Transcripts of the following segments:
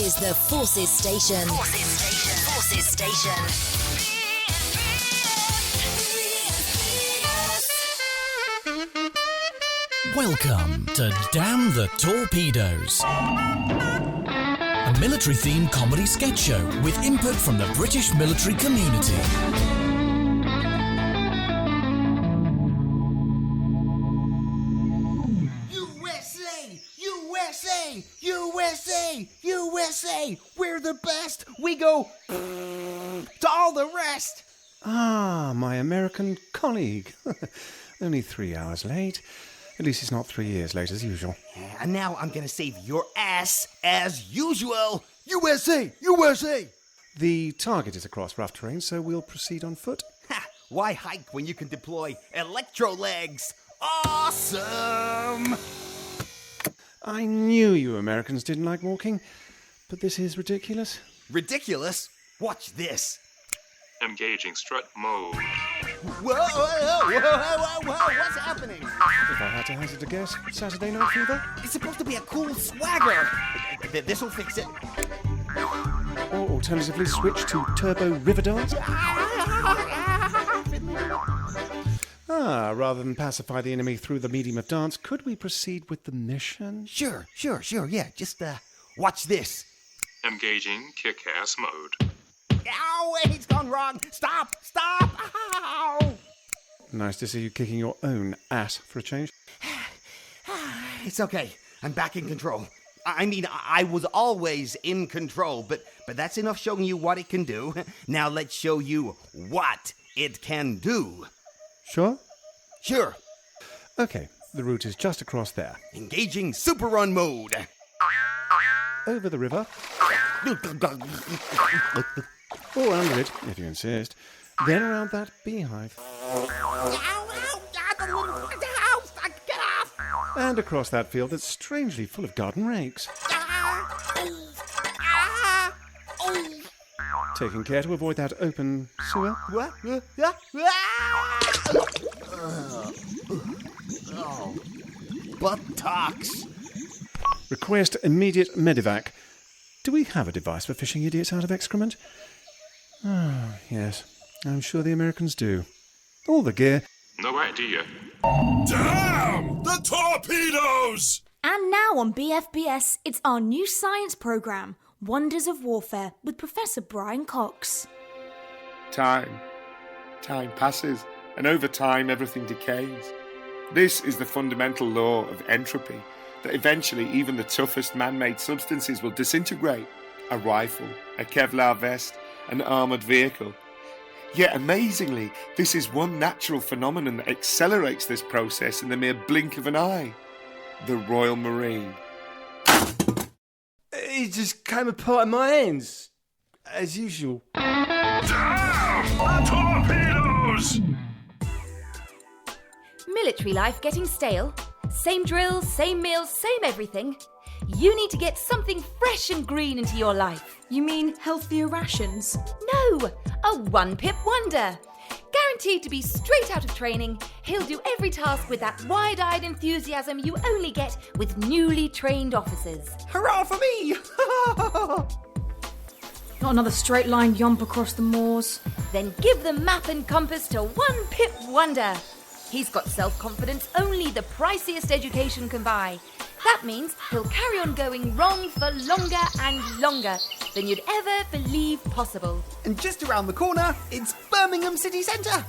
is the Forces Station. Forces Station. Forces Station. Welcome to Damn the Torpedoes, a military-themed comedy sketch show with input from the British military community. USA! USA! USA! USA! We're the best! We go to all the rest! Ah, my American colleague. Only 3 hours late. At least it's not 3 years late as usual. And now I'm gonna save your ass as usual! USA! USA! The target is across rough terrain, so we'll proceed on foot. Ha! Why hike when you can deploy electro legs? Awesome! I knew you Americans didn't like walking, but this is ridiculous. Ridiculous? Watch this! Engaging strut mode. Whoa, whoa, whoa, whoa, whoa, what's happening? If I had to hazard a guess, Saturday Night Fever? It's supposed to be a cool swagger. This'll fix it. Or alternatively switch to Turbo River Dance? Rather than pacify the enemy through the medium of dance, could we proceed with the mission? Sure, yeah. Just, watch this. Engaging kick-ass mode. Ow, it's gone wrong. Stop. Ow. Nice to see you kicking your own ass for a change. It's okay. I'm back in control. I mean, I was always in control, but that's enough showing you what it can do. Now let's show you what it can do. Sure? Sure. Okay, the route is just across there. Engaging super run mode. Over the river. Or under it, if you insist. Then around that beehive. Get off! And across that field that's strangely full of garden rakes. Taking care to avoid that open sewer. What? Oh. Buttocks. Request immediate medevac. Do we have a device for fishing idiots out of excrement? Ah, yes. I'm sure the Americans do. All the gear. No idea. Damn the torpedoes! And now on BFBS, it's our new science programme, Wonders of Warfare, with Professor Brian Cox. Time passes, and over time everything decays. This is the fundamental law of entropy, that eventually even the toughest man-made substances will disintegrate. A rifle, a Kevlar vest, an armoured vehicle. Yet amazingly, this is one natural phenomenon that accelerates this process in the mere blink of an eye. The Royal Marine. It just came apart in my hands, as usual. Damn the torpedoes! Military life getting stale? Same drills, same meals, same everything? You need to get something fresh and green into your life. You mean healthier rations? No, a one-pip wonder. Guaranteed to be straight out of training, he'll do every task with that wide-eyed enthusiasm you only get with newly trained officers. Hurrah for me! Not another straight-line yomp across the moors. Then give the map and compass to one-pip wonder. He's got self-confidence only the priciest education can buy. That means he'll carry on going wrong for longer and longer than you'd ever believe possible. And just around the corner, it's Birmingham City Centre.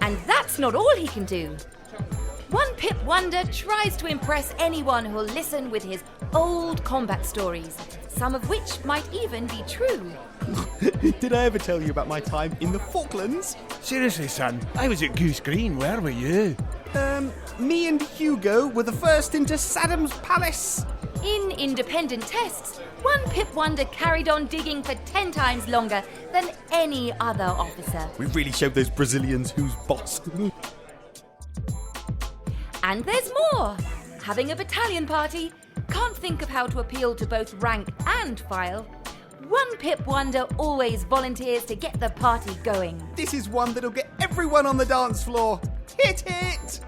And that's not all he can do. One Pip Wonder tries to impress anyone who'll listen with his old combat stories, some of which might even be true. Did I ever tell you about my time in the Falklands? Seriously, son, I was at Goose Green. Where were you? Me and Hugo were the first into Saddam's palace. In independent tests, One Pip Wonder carried on digging for 10 times longer than any other officer. We really showed those Brazilians who's boss. And there's more. Having a battalion party, can't think of how to appeal to both rank and file. One Pip Wonder always volunteers to get the party going. This is one that'll get everyone on the dance floor. Hit it!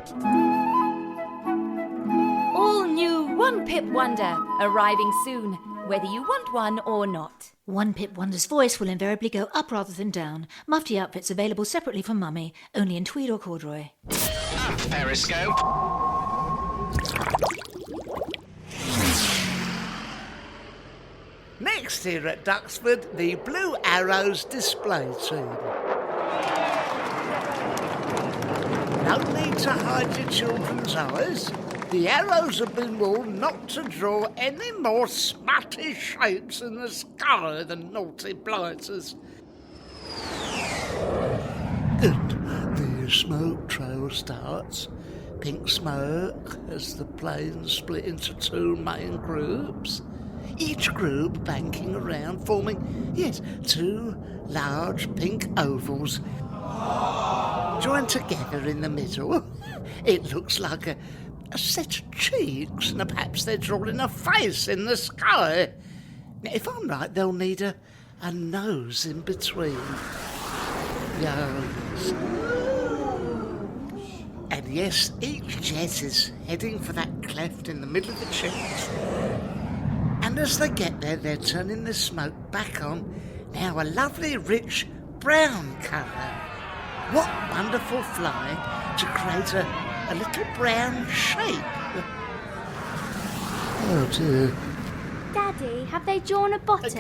all new One Pip Wonder, arriving soon, whether you want one or not. One Pip Wonder's voice will invariably go up rather than down. Mufti outfits available separately from Mummy, only in tweed or corduroy. Periscope. Next here at Duxford, the Blue Arrows display team. No need to hide your children's eyes. The arrows have been warned not to draw any more smutty shapes in the sky than naughty blighters. And the smoke trail starts. Pink smoke as the planes split into two main groups. Each group banking around, forming, yes, two large pink ovals joined together in the middle. It looks like a set of cheeks, and perhaps they're drawing a face in the sky. Now, if I'm right, they'll need a nose in between. Yes. And yes, each jet is heading for that cleft in the middle of the chest. And as they get there, they're turning the smoke back on, now a lovely rich brown colour. What wonderful flying to create a little brown shape. Oh dear. Daddy, have they drawn a bottom?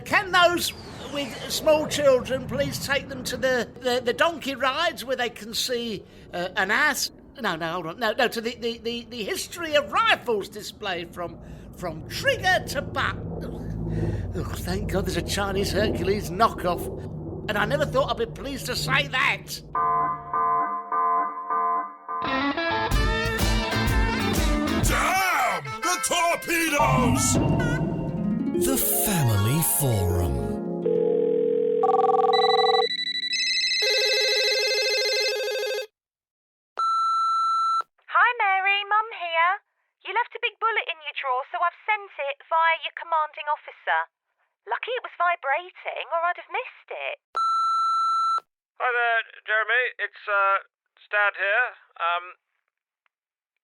Can those with small children please take them to the donkey rides where they can see an ass? No, hold on. No, to the history of rifles display from trigger to butt. Oh, thank God there's a Chinese Hercules knockoff. And I never thought I'd be pleased to say that. Damn the torpedoes! The Family Forum. Hi Mary, Mum here. You left a big bullet in your drawer, so I've sent it via your commanding officer. Lucky it was vibrating, or I'd have missed it. Hi there, Jeremy. It's Dad here.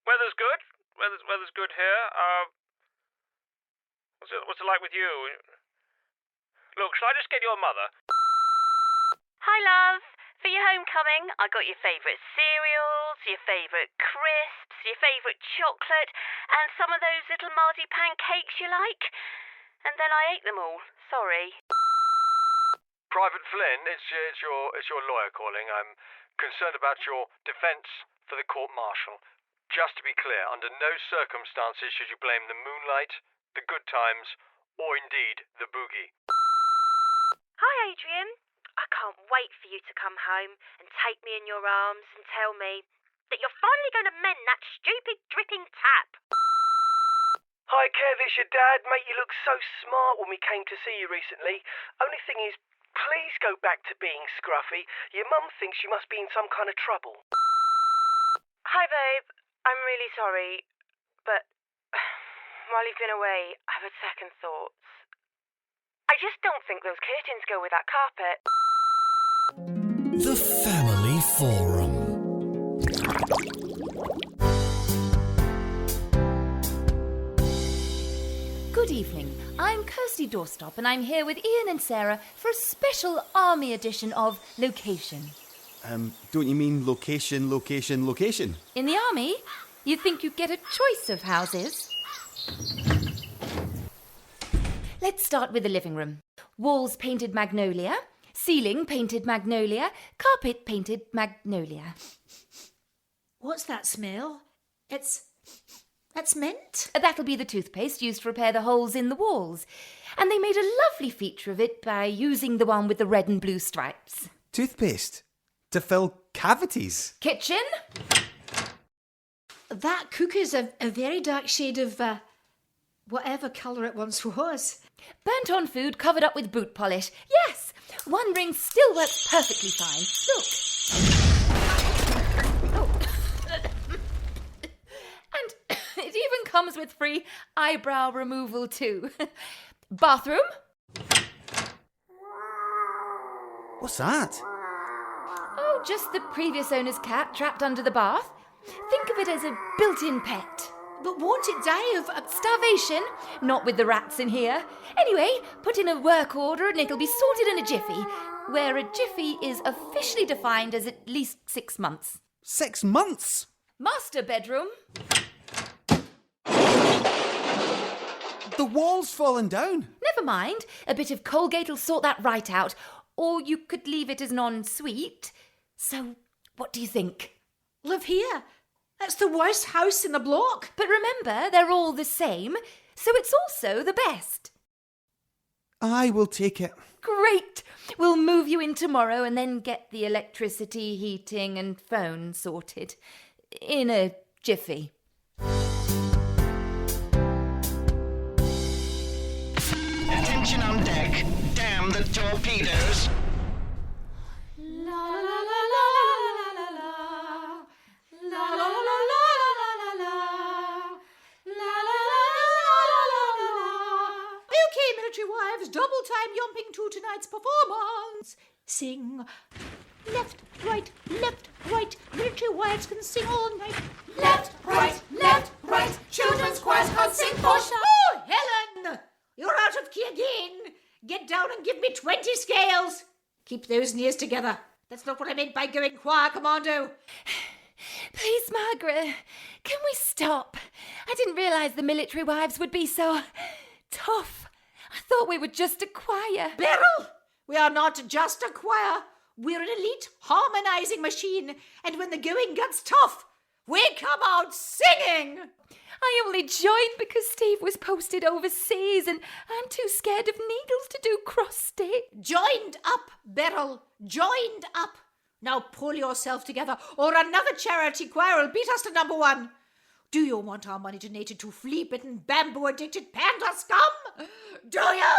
Weather's good. Weather's good here. What's it like with you? Look, shall I just get your mother? Hi love. For your homecoming, I got your favourite cereals, your favourite crisps, your favourite chocolate, and some of those little marzipan cakes you like. And then I ate them all. Sorry. Private Flynn, it's your lawyer calling. I'm concerned about your defence for the court-martial. Just to be clear, under no circumstances should you blame the moonlight, the good times, or indeed the boogie. Hi Adrian. I can't wait for you to come home and take me in your arms and tell me that you're finally going to mend that stupid dripping tap. Hi Kev, it's your dad. Mate, you look so smart when we came to see you recently. Only thing is, please go back to being scruffy. Your mum thinks you must be in some kind of trouble. Hi babe, I'm really sorry, but while you've been away, I've had second thoughts. I just don't think those curtains go with that carpet. The Family Forum. Good evening. I'm Kirsty Doorstop, and I'm here with Ian and Sarah for a special army edition of Location. Don't you mean location? In the army, you'd think you'd get a choice of houses. Let's start with the living room. Walls painted magnolia, ceiling painted magnolia, carpet painted magnolia. What's that smell? That's mint? That'll be the toothpaste used to repair the holes in the walls. And they made a lovely feature of it by using the one with the red and blue stripes. Toothpaste? To fill cavities? Kitchen? That cook is a very dark shade of whatever colour it once was. Burnt on food covered up with boot polish. Yes! One ring still works perfectly fine. Look. It even comes with free eyebrow removal too. Bathroom? What's that? Oh, just the previous owner's cat trapped under the bath. Think of it as a built-in pet. But won't it die of starvation? Not with the rats in here. Anyway, put in a work order and it'll be sorted in a jiffy, where a jiffy is officially defined as at least 6 months. 6 months? Master bedroom. The wall's fallen down. Never mind. A bit of Colgate'll sort that right out. Or you could leave it as non-sweet. So, what do you think? Live here. That's the worst house in the block. But remember, they're all the same, so it's also the best. I will take it. Great! We'll move you in tomorrow and then get the electricity, heating and phone sorted. In a jiffy. Attention on deck. Damn the torpedoes. La la la la la la la la. La la la la la la la. La la la la la la. Okay, military wives, double time yomping to tonight's performance. Sing. Left, right, military wives can sing all night. Left, right, children's choirs can't sing for sure. Oh, Helen! You're out of key again. Get down and give me 20 scales. Keep those knees together. That's not what I meant by going choir commando. Please, Margaret, can we stop? I didn't realise the military wives would be so tough. I thought we were just a choir. Beryl, we are not just a choir. We're an elite harmonising machine, and when the going gets tough, we come out singing. I only joined because Steve was posted overseas and I'm too scared of needles to do cross-stitch. Joined up, Beryl, joined up. Now pull yourself together or another charity choir will beat us to number 1. Do you want our money donated to flea-bitten, bamboo-addicted panda scum? Do you?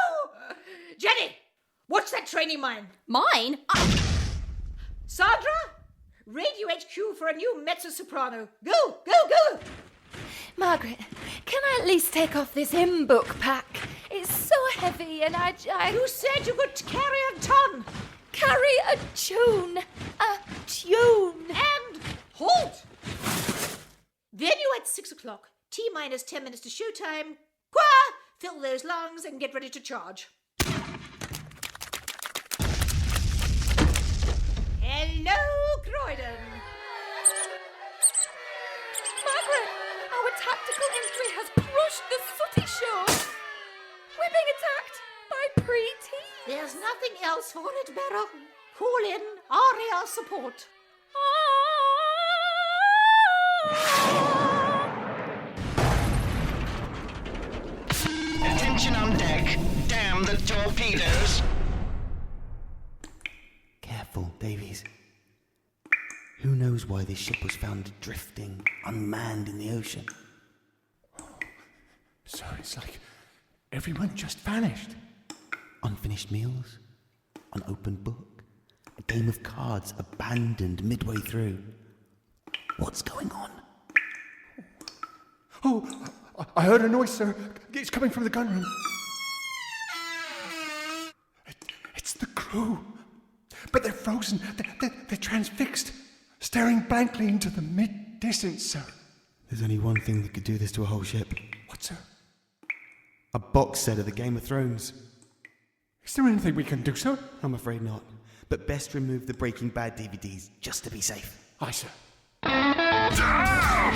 Jenny, what's that training mine? Mine? Sandra, Radio HQ for a new mezzo-soprano. Go, go, go! Margaret, can I at least take off this hymn book pack? It's so heavy and I... You said you could carry a ton. Carry a tune. A tune. And halt! Venue at 6 o'clock. T-minus 10 minutes to showtime. Choir, fill those lungs and get ready to charge. Hello, Croydon. Margaret, our tactical entry has crushed the sooty shore. We're being attacked by pre-teens. There's nothing else for it, Beryl. Call in ARIA support. Attention on deck. Damn the torpedoes. Careful, Davies. Who knows why this ship was found drifting, unmanned in the ocean? So it's like everyone just vanished. Unfinished meals, an open book, a game of cards abandoned midway through. What's going on? Oh, I heard a noise, sir. It's coming from the gunroom. It's the crew. But they're frozen. They're transfixed, staring blankly into the mid-distance, sir. There's only one thing that could do this to a whole ship. What, sir? A box set of the Game of Thrones. Is there anything we can do, sir? I'm afraid not. But best remove the Breaking Bad DVDs, just to be safe. Aye, sir. Damn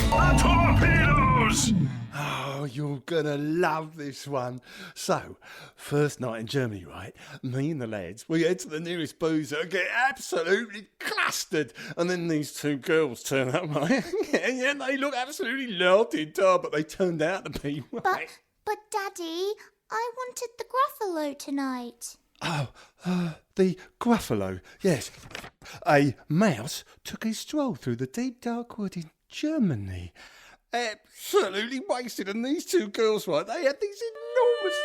the torpedoes! Oh, you're gonna love this one. So, first night in Germany, right? Me and the lads, we head to the nearest boozer and get absolutely clustered. And then these two girls turn up, right? Yeah, they look absolutely larded, but they turned out to be, right? But Daddy, I wanted the Gruffalo tonight. Oh, the Gruffalo, yes. A mouse took a stroll through the deep dark wood in Germany. Absolutely wasted, and these two girls, right, they had these enormous...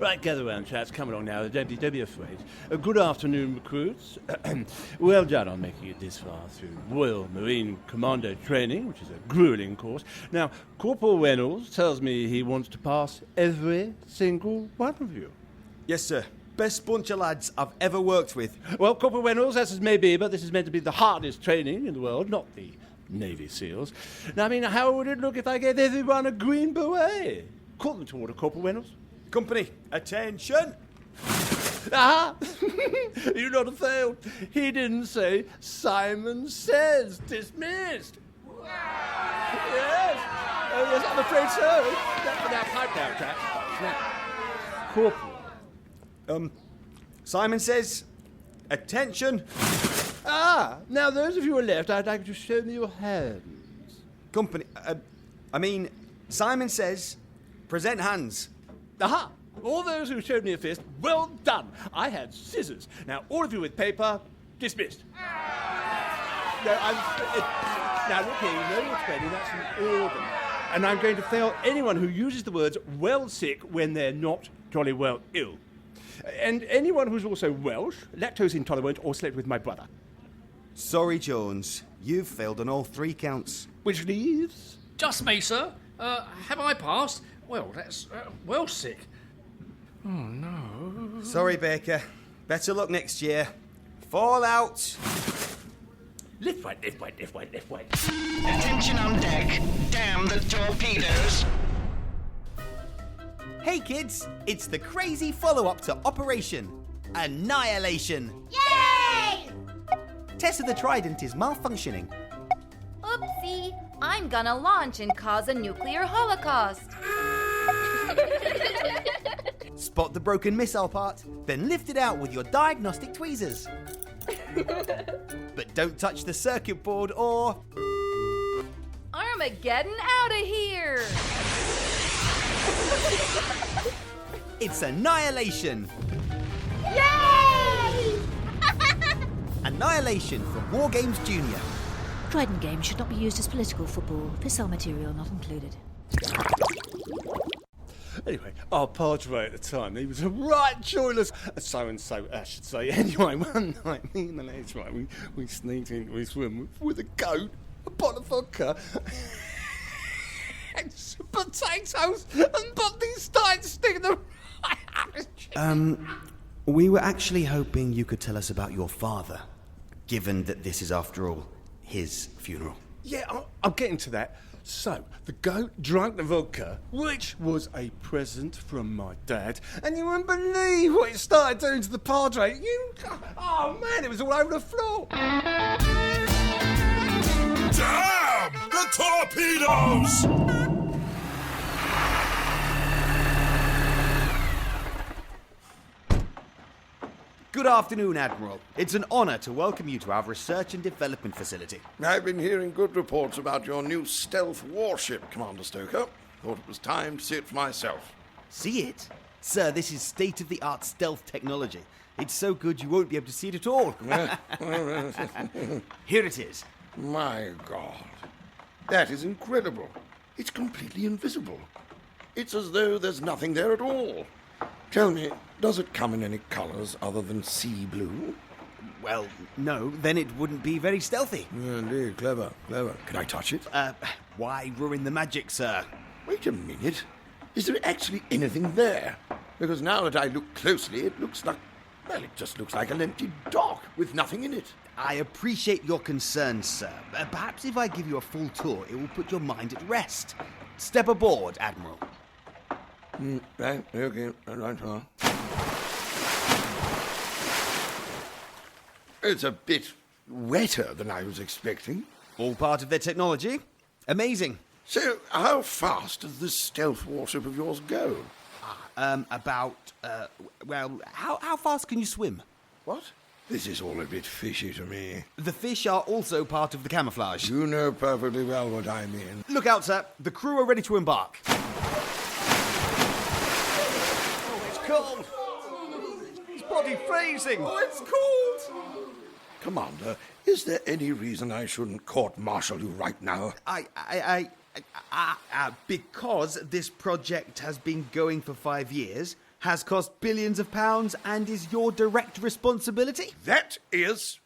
Dive. Right, gather round, chaps. Come along now. Don't be afraid. Good afternoon, recruits. Well done on making it this far through Royal Marine Commando training, which is a grueling course. Now, Corporal Reynolds tells me he wants to pass every single one of you. Yes, sir. Best bunch of lads I've ever worked with. Well, Corporal Reynolds, as it may be, but this is meant to be the hardest training in the world, not the Navy SEALs. Now, I mean, how would it look if I gave everyone a green beret? Call them to order, Corporal Reynolds. Company, attention! Ah! You not have failed. He didn't say Simon Says. Dismissed. Yes. Oh, yes, I'm afraid so. Now, pipe down, chaps. Now, Corporal. Simon Says, attention! Ah! Now, those of you who are left, I'd like you to show me your hands. Company, Simon Says, present hands. Aha! All those who showed me a fist, well done. I had scissors. Now, all of you with paper, dismissed. Now, look here, you know you're training, that's an order. And I'm going to fail anyone who uses the words well sick when they're not jolly well ill. And anyone who's also Welsh, lactose intolerant, or slept with my brother. Sorry, Jones. You've failed on all 3 counts. Which leaves? Just me, sir. Have I passed? Well, that's well sick. Oh, no. Sorry, Baker. Better luck next year. Fall out. Lift right. Attention on deck. Damn the torpedoes. Hey, kids. It's the crazy follow-up to Operation Annihilation. Yay! Tessa the Trident is malfunctioning. Oopsie! I'm gonna launch and cause a nuclear holocaust. Spot the broken missile part, then lift it out with your diagnostic tweezers. But don't touch the circuit board or... Armageddon out of here! It's Annihilation. Yay! Annihilation from War Games Junior. Trident games should not be used as political football. Fissile material not included. Anyway, our padre at the time, he was a right joyless so-and-so, I should say. Anyway, one night, me and the lads, right, we sneaked into his room with a goat, a pot of vodka, and some potatoes, and Bundy started sticking them right up his chest. We were actually hoping you could tell us about your father, given that this is, after all, his funeral. Yeah, I'm getting to that. So, the goat drank the vodka, which was a present from my dad, and you wouldn't believe what it started doing to the padre. Oh man, it was all over the floor. Damn the torpedoes! Good afternoon, Admiral. It's an honour to welcome you to our research and development facility. I've been hearing good reports about your new stealth warship, Commander Stoker. Thought it was time to see it for myself. See it? Sir, this is state-of-the-art stealth technology. It's so good you won't be able to see it at all. Here it is. My God. That is incredible. It's completely invisible. It's as though there's nothing there at all. Tell me, does it come in any colours other than sea blue? Well, no, then it wouldn't be very stealthy. Indeed, clever. Can I touch it? Why ruin the magic, sir? Wait a minute. Is there actually anything there? Because now that I look closely, it looks like... well, it just looks like an empty dock with nothing in it. I appreciate your concern, sir. Perhaps if I give you a full tour, it will put your mind at rest. Step aboard, Admiral. Right, okay, right on. It's a bit wetter than I was expecting. All part of their technology. Amazing. So, how fast does this stealth warship of yours go? How fast can you swim? What? This is all a bit fishy to me. The fish are also part of the camouflage. You know perfectly well what I mean. Look out, sir. The crew are ready to embark. Cold. It's bloody freezing. Oh, it's cold. Commander, is there any reason I shouldn't court-martial you right now? Because this project has been going for 5 years, has cost billions of pounds and is your direct responsibility. That is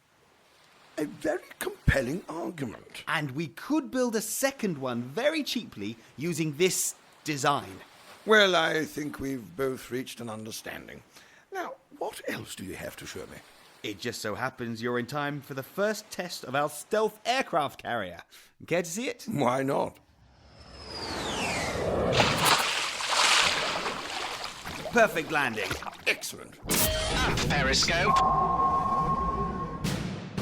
a very compelling argument. And we could build a second one very cheaply using this design. Well, I think we've both reached an understanding. Now, what else do you have to show me? It just so happens you're in time for the first test of our stealth aircraft carrier. Care to see it? Why not? Perfect landing. Excellent. Periscope.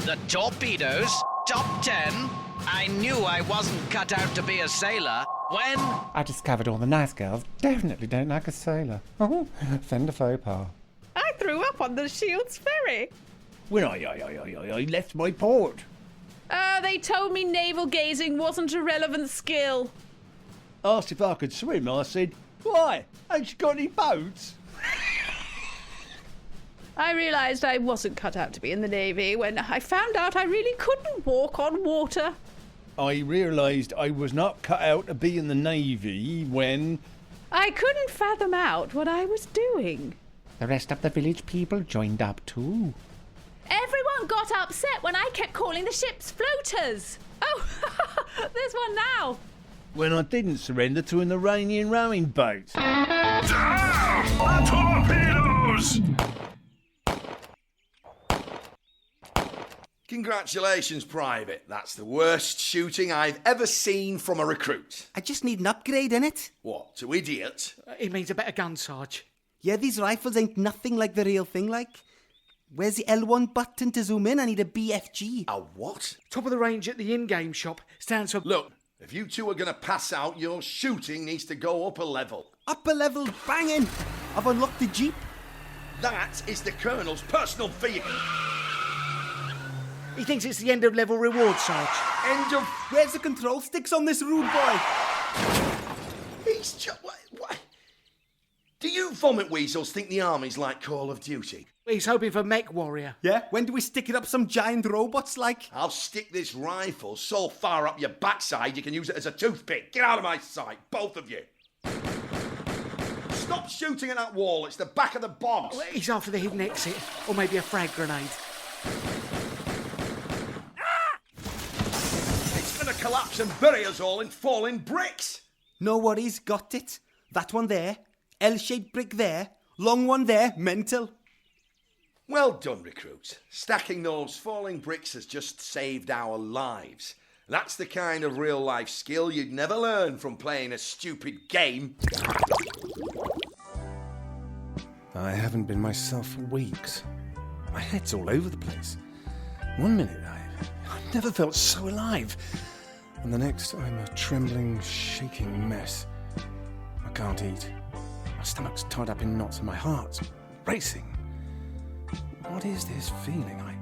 The torpedoes, top 10. I knew I wasn't cut out to be a sailor when... I discovered all the nice girls definitely don't like a sailor. Oh, fend a faux pas. I threw up on the Shields ferry. When I left my port. They told me navel gazing wasn't a relevant skill. Asked if I could swim, I said, why? Ain't you got any boats? I realised I wasn't cut out to be in the Navy when I found out I really couldn't walk on water. I realised I was not cut out to be in the Navy when... I couldn't fathom out what I was doing. The rest of the village people joined up too. Everyone got upset when I kept calling the ships floaters. Oh, there's one now. When I didn't surrender to an Iranian rowing boat. Damn! Torpedoes! Congratulations, Private. That's the worst shooting I've ever seen from a recruit. I just need an upgrade, innit? What, to idiot? It means a better gun, Sarge. Yeah, these rifles ain't nothing like the real thing, like. Where's the L1 button to zoom in? I need a BFG. A what? Top of the range at the in-game shop stands for... Look, if you two are going to pass out, your shooting needs to go up a level. Up a level, banging! I've unlocked the Jeep. That is the Colonel's personal vehicle. He thinks it's the end of level reward, Sarge. End of... Where's the control sticks on this rude boy? He's just... What? Do you vomit weasels think the army's like Call of Duty? He's hoping for Mech Warrior. Yeah? When do we stick it up some giant robots like? I'll stick this rifle so far up your backside you can use it as a toothpick. Get out of my sight, both of you. Stop shooting at that wall. It's the back of the box. Well, he's after the hidden exit, or maybe a frag grenade. It's gonna collapse and bury us all in falling bricks. No worries, got it. That one there, L-shaped brick there, long one there, mental. Well done, recruit. Stacking those falling bricks has just saved our lives. That's the kind of real-life skill you'd never learn from playing a stupid game. I haven't been myself for weeks. My head's all over the place. One minute I've never felt so alive. And the next I'm a trembling, shaking mess. I can't eat. My stomach's tied up in knots and my heart's racing. What is this feeling? I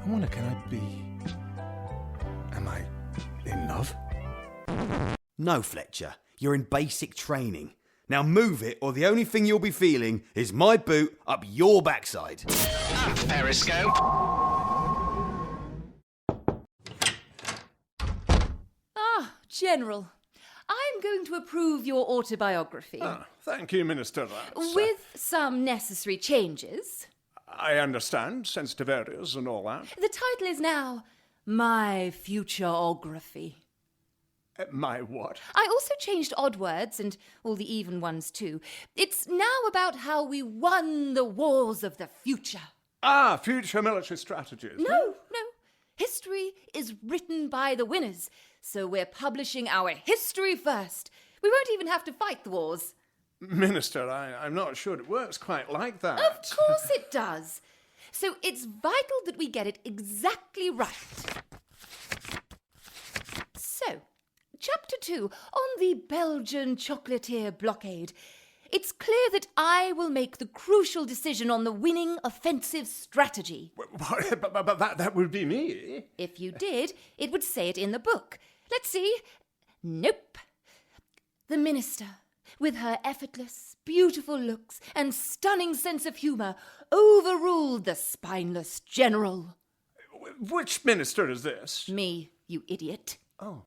wonder, can I be... Am I in love? No, Fletcher. You're in basic training. Now move it, or the only thing you'll be feeling is my boot up your backside. Periscope. Ah, General. I'm going to approve your autobiography. Thank you, Minister. With some necessary changes. I understand sensitive areas and all that. The title is now My Futureography. My what? I also changed odd words and all the even ones too. It's now about how we won the wars of the future. Ah, future military strategies. No. History is written by the winners, so we're publishing our history first. We won't even have to fight the wars. Minister, I'm not sure it works quite like that. Of course it does. So it's vital that we get it exactly right. So, Chapter 2, on the Belgian chocolatier blockade. It's clear that I will make the crucial decision on the winning offensive strategy. But that would be me. If you did, it would say it in the book. Let's see. Nope. The Minister, with her effortless, beautiful looks and stunning sense of humour, overruled the spineless general. Which minister is this? Me, you idiot. Oh.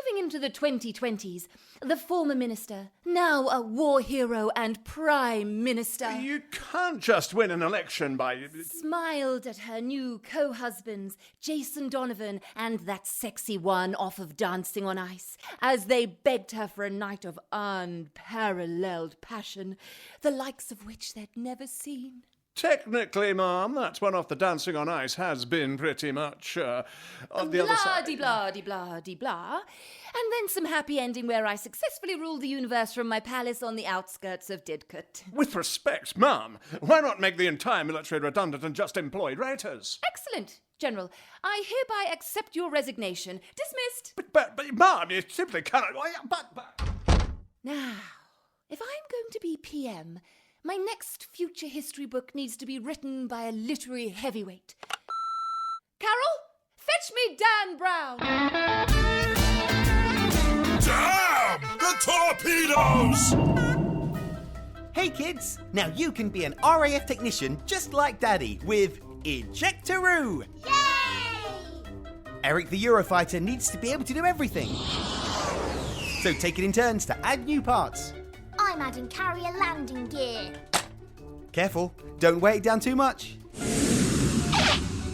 Moving Going into the 2020s, the former minister, now a war hero and prime minister, You can't just win an election by... smiled at her new co-husbands, Jason Donovan and that sexy one off of Dancing on Ice, as they begged her for a night of unparalleled passion, the likes of which they'd never seen. Technically, Mum, that one off the Dancing on Ice has been pretty much on the other side. Blah-de-blah-de-blah-de-blah. And then some happy ending where I successfully ruled the universe from my palace on the outskirts of Didcot. With respect, Mum, why not make the entire military redundant and just employ writers? Excellent, General. I hereby accept your resignation. Dismissed. But Mum, you simply cannot... Now, if I'm going to be PM, my next future history book needs to be written by a literary heavyweight. Carol, fetch me Dan Brown. Damn! The torpedoes! Hey kids, now you can be an RAF technician just like Daddy with Ejectoroo! Yay! Eric the Eurofighter needs to be able to do everything. So take it in turns to add new parts. I'm adding carrier landing gear. Careful, don't weigh it down too much.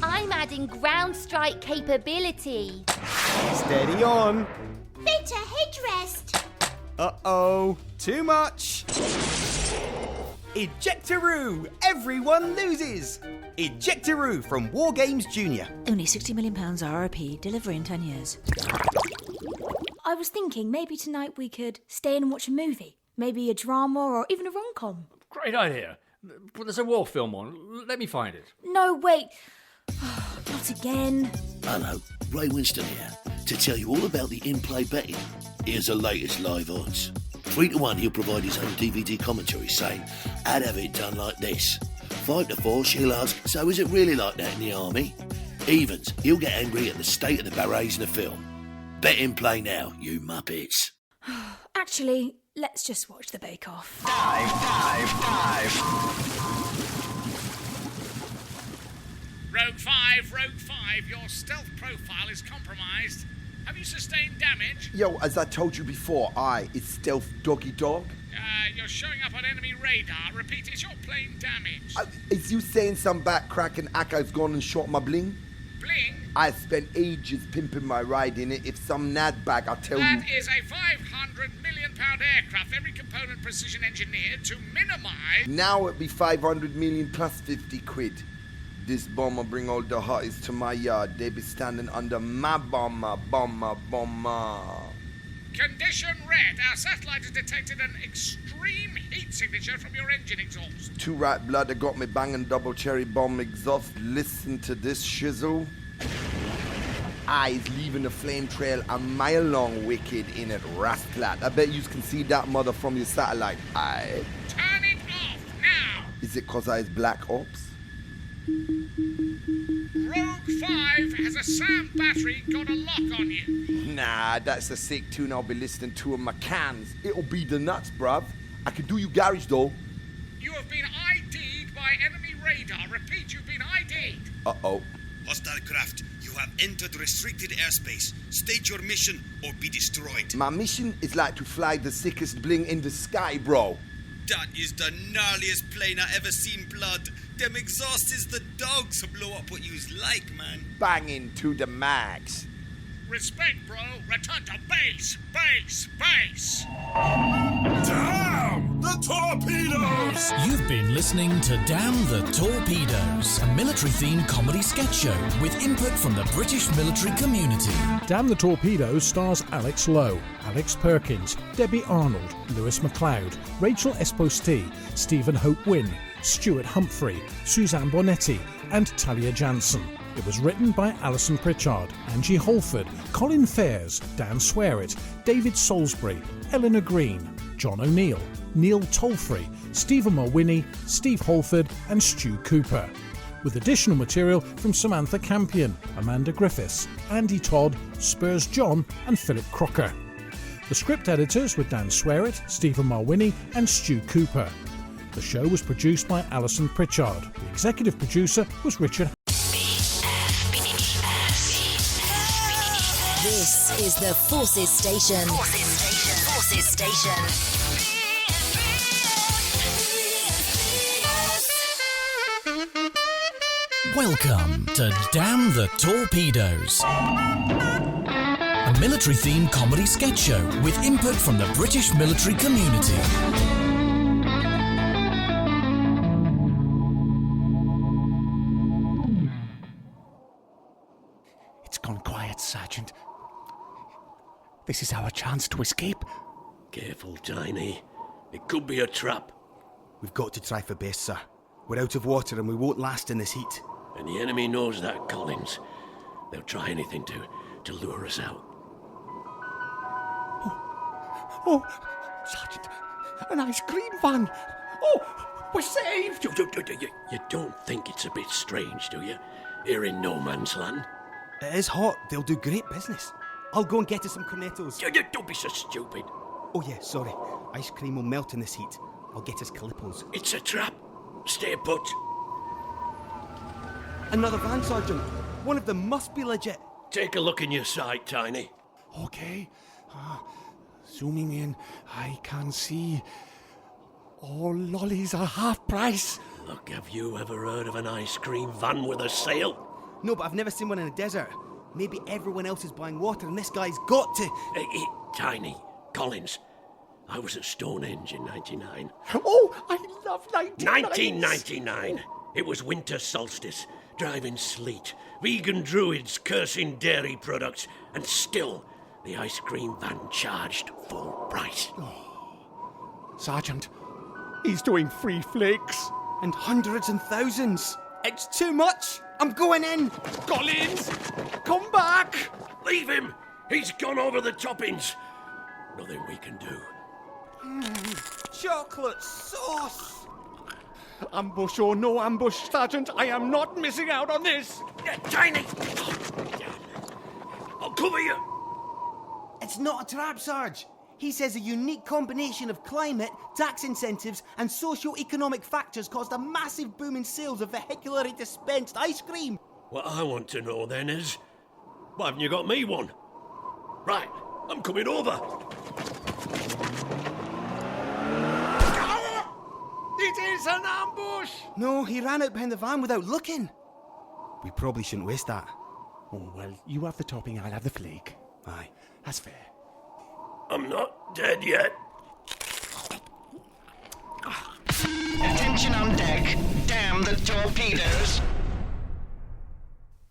I'm adding ground strike capability. Steady on. Fitter headrest. Uh-oh, too much. Ejectoroo! Everyone loses! Ejectoroo from War Games Junior. Only £60 million RRP, delivery in 10 years. I was thinking maybe tonight we could stay in and watch a movie. Maybe a drama or even a rom-com. Great idea. But there's a war film on. Let me find it. No, wait. Not again. Hello, Ray Winston here, to tell you all about the in-play betting. Here's the latest live odds. 3-1, he'll provide his own DVD commentary saying, I'd have it done like this. 5-4, she'll ask, so is it really like that in the army? Evens, he'll get angry at the state of the berets in the film. Bet in play now, you muppets. Actually, let's just watch the Bake Off. Dive! Rogue 5, your stealth profile is compromised. Have you sustained damage? Yo, as I told you before, it's Stealth Doggy Dog. You're showing up on enemy radar. Repeat, is your plane damaged? Is you saying some back crack and Aka's gone and shot my bling? Bling? I spent ages pimping my ride in it. If some nad bag, I tell you... That is a £500 million aircraft, every component precision engineered to minimise... Now it'd be 500 million plus 50 quid. This bomber bring all the hotties to my yard. They be standing under my bomber. Condition red. Our satellite has detected an extreme heat signature from your engine exhaust. Two right blood that got me banging double cherry bomb exhaust. Listen to this shizzle. Eyes leaving a flame trail a mile long, wicked in it, rasclat. I bet you can see that mother from your satellite. Aye. Turn it off now. Is it cause I's Black Ops? Rogue 5 has a SAM battery got a lock on you. Nah, that's a sick tune I'll be listening to in my cans. It'll be the nuts, bruv. I can do you garage though. You have been ID'd by enemy radar. Repeat, you've been ID'd. Uh-oh. Hostile craft, you have entered restricted airspace. State your mission or be destroyed. My mission is like to fly the sickest bling in the sky, bro. That is the gnarliest plane I ever seen, blood. Them exhaust is the dogs who blow up what you's like, man. Banging to the max. Respect, bro. Return to base. Damn the torpedoes! You've been listening to Damn the Torpedoes, a military-themed comedy sketch show with input from the British military community. Damn the Torpedoes stars Alex Lowe, Alex Perkins, Debbie Arnold, Lewis MacLeod, Rachel Esposté, Stephen Hope Wynne, Stuart Humphrey, Suzanne Bonetti, and Talia Jansen. It was written by Alison Pritchard, Angie Holford, Colin Fairs, Dan Swearit, David Salisbury, Eleanor Green, John O'Neill, Neil Tolfrey, Stephen Mulwiney, Steve Holford, and Stu Cooper. With additional material from Samantha Campion, Amanda Griffiths, Andy Todd, Spurs John, and Philip Crocker. The script editors were Dan Swearit, Stephen Mulwiney, and Stu Cooper. The show was produced by Alison Pritchard. The executive producer was Richard. This This is the Forces Station. Forces Station. Forces Station. Welcome to Damn the Torpedoes, a military-themed comedy sketch show with input from the British military community. It's gone quiet, Sergeant. This is our chance to escape. Careful, Tiny. It could be a trap. We've got to try for base, sir. We're out of water and we won't last in this heat. And the enemy knows that, Collins. They'll try anything to lure us out. Oh, Sergeant, an ice cream van. Oh, we're saved. You don't think it's a bit strange, do you? Here in no man's land. It is hot. They'll do great business. I'll go and get us some cornetos. Don't be so stupid. Oh yeah, sorry. Ice cream will melt in this heat. I'll get us calippos. It's a trap. Stay put. Another van, Sergeant. One of them must be legit. Take a look in your sight, Tiny. Okay. Zooming in, I can see all lollies are half price. Look, have you ever heard of an ice cream van with a sail? No, but I've never seen one in a desert. Maybe everyone else is buying water and this guy's got to... Hey, Tiny, Collins, I was at Stonehenge in 99. Oh, I love 1999! It was winter solstice, driving sleet, vegan druids cursing dairy products, and still the ice cream van charged full price. Sergeant, he's doing free flakes. And hundreds and thousands. It's too much. I'm going in. Collins, come back. Leave him. He's gone over the toppings. Nothing we can do. Chocolate sauce. Ambush or no ambush, Sergeant, I am not missing out on this. Tiny! I'll cover you. It's not a trap, Sarge. He says a unique combination of climate, tax incentives, and socio-economic factors caused a massive boom in sales of vehicularly dispensed ice cream. What I want to know then is, why haven't you got me one? Right, I'm coming over. It is an ambush! No, he ran out behind the van without looking. We probably shouldn't waste that. Oh, well, you have the topping, I'll have the flake. Aye. That's fair. I'm not dead yet. Attention on deck. Damn the torpedoes.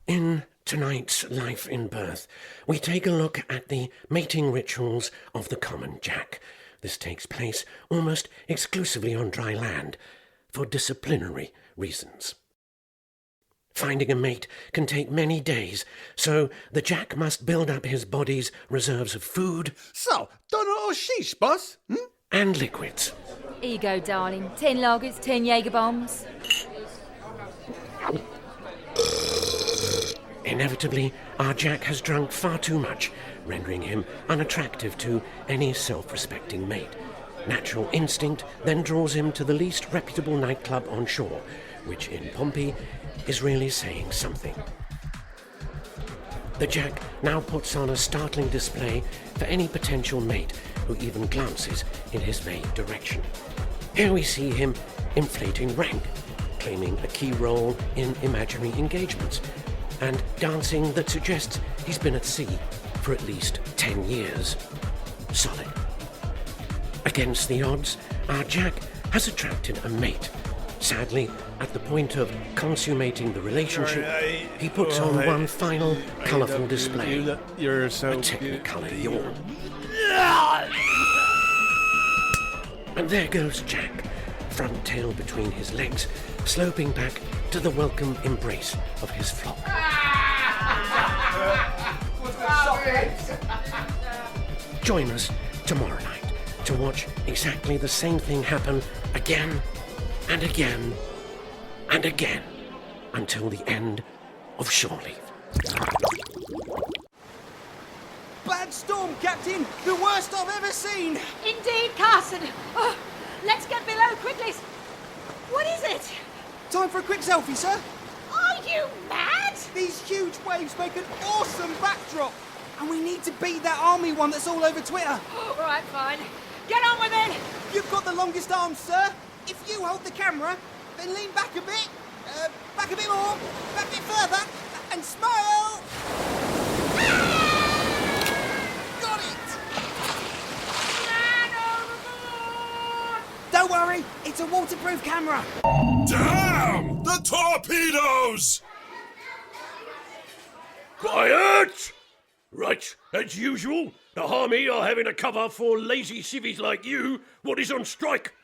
In tonight's Life in Birth, we take a look at the mating rituals of the common jack. This takes place almost exclusively on dry land, for disciplinary reasons. Finding a mate can take many days, so the jack must build up his body's reserves of food. So, don't know sheesh, boss? And liquids. Here you go, darling. 10 lagers, 10 Jaeger bombs. Inevitably, our Jack has drunk far too much, rendering him unattractive to any self-respecting mate. Natural instinct then draws him to the least reputable nightclub on shore, which in Pompey is really saying something. The Jack now puts on a startling display for any potential mate who even glances in his vague direction. Here we see him inflating rank, claiming a key role in imaginary engagements, and dancing that suggests he's been at sea for at least 10 years. Solid. Against the odds, our Jack has attracted a mate. Sadly, at the point of consummating the relationship, he puts on one final colourful display. You're so a technicolor yawn. And there goes Jack, front tail between his legs, sloping back to the welcome embrace of his flock. Join us tomorrow night to watch exactly the same thing happen again and again and again until the end of shore leave. Bad storm, Captain! The worst I've ever seen! Indeed, Carson. Oh, let's get below quickly. What is it? Time for a quick selfie, sir. Are you mad? These huge waves make an awesome backdrop. And we need to beat that army one that's all over Twitter. All right, fine. Get on with it! You've got the longest arms, sir. If you hold the camera, then lean back a bit, back a bit more, back a bit further, and smile. Got it! Don't worry, it's a waterproof camera. Damn the torpedoes! Quiet! Right, as usual, the army are having a cover for lazy civvies like you what is on strike.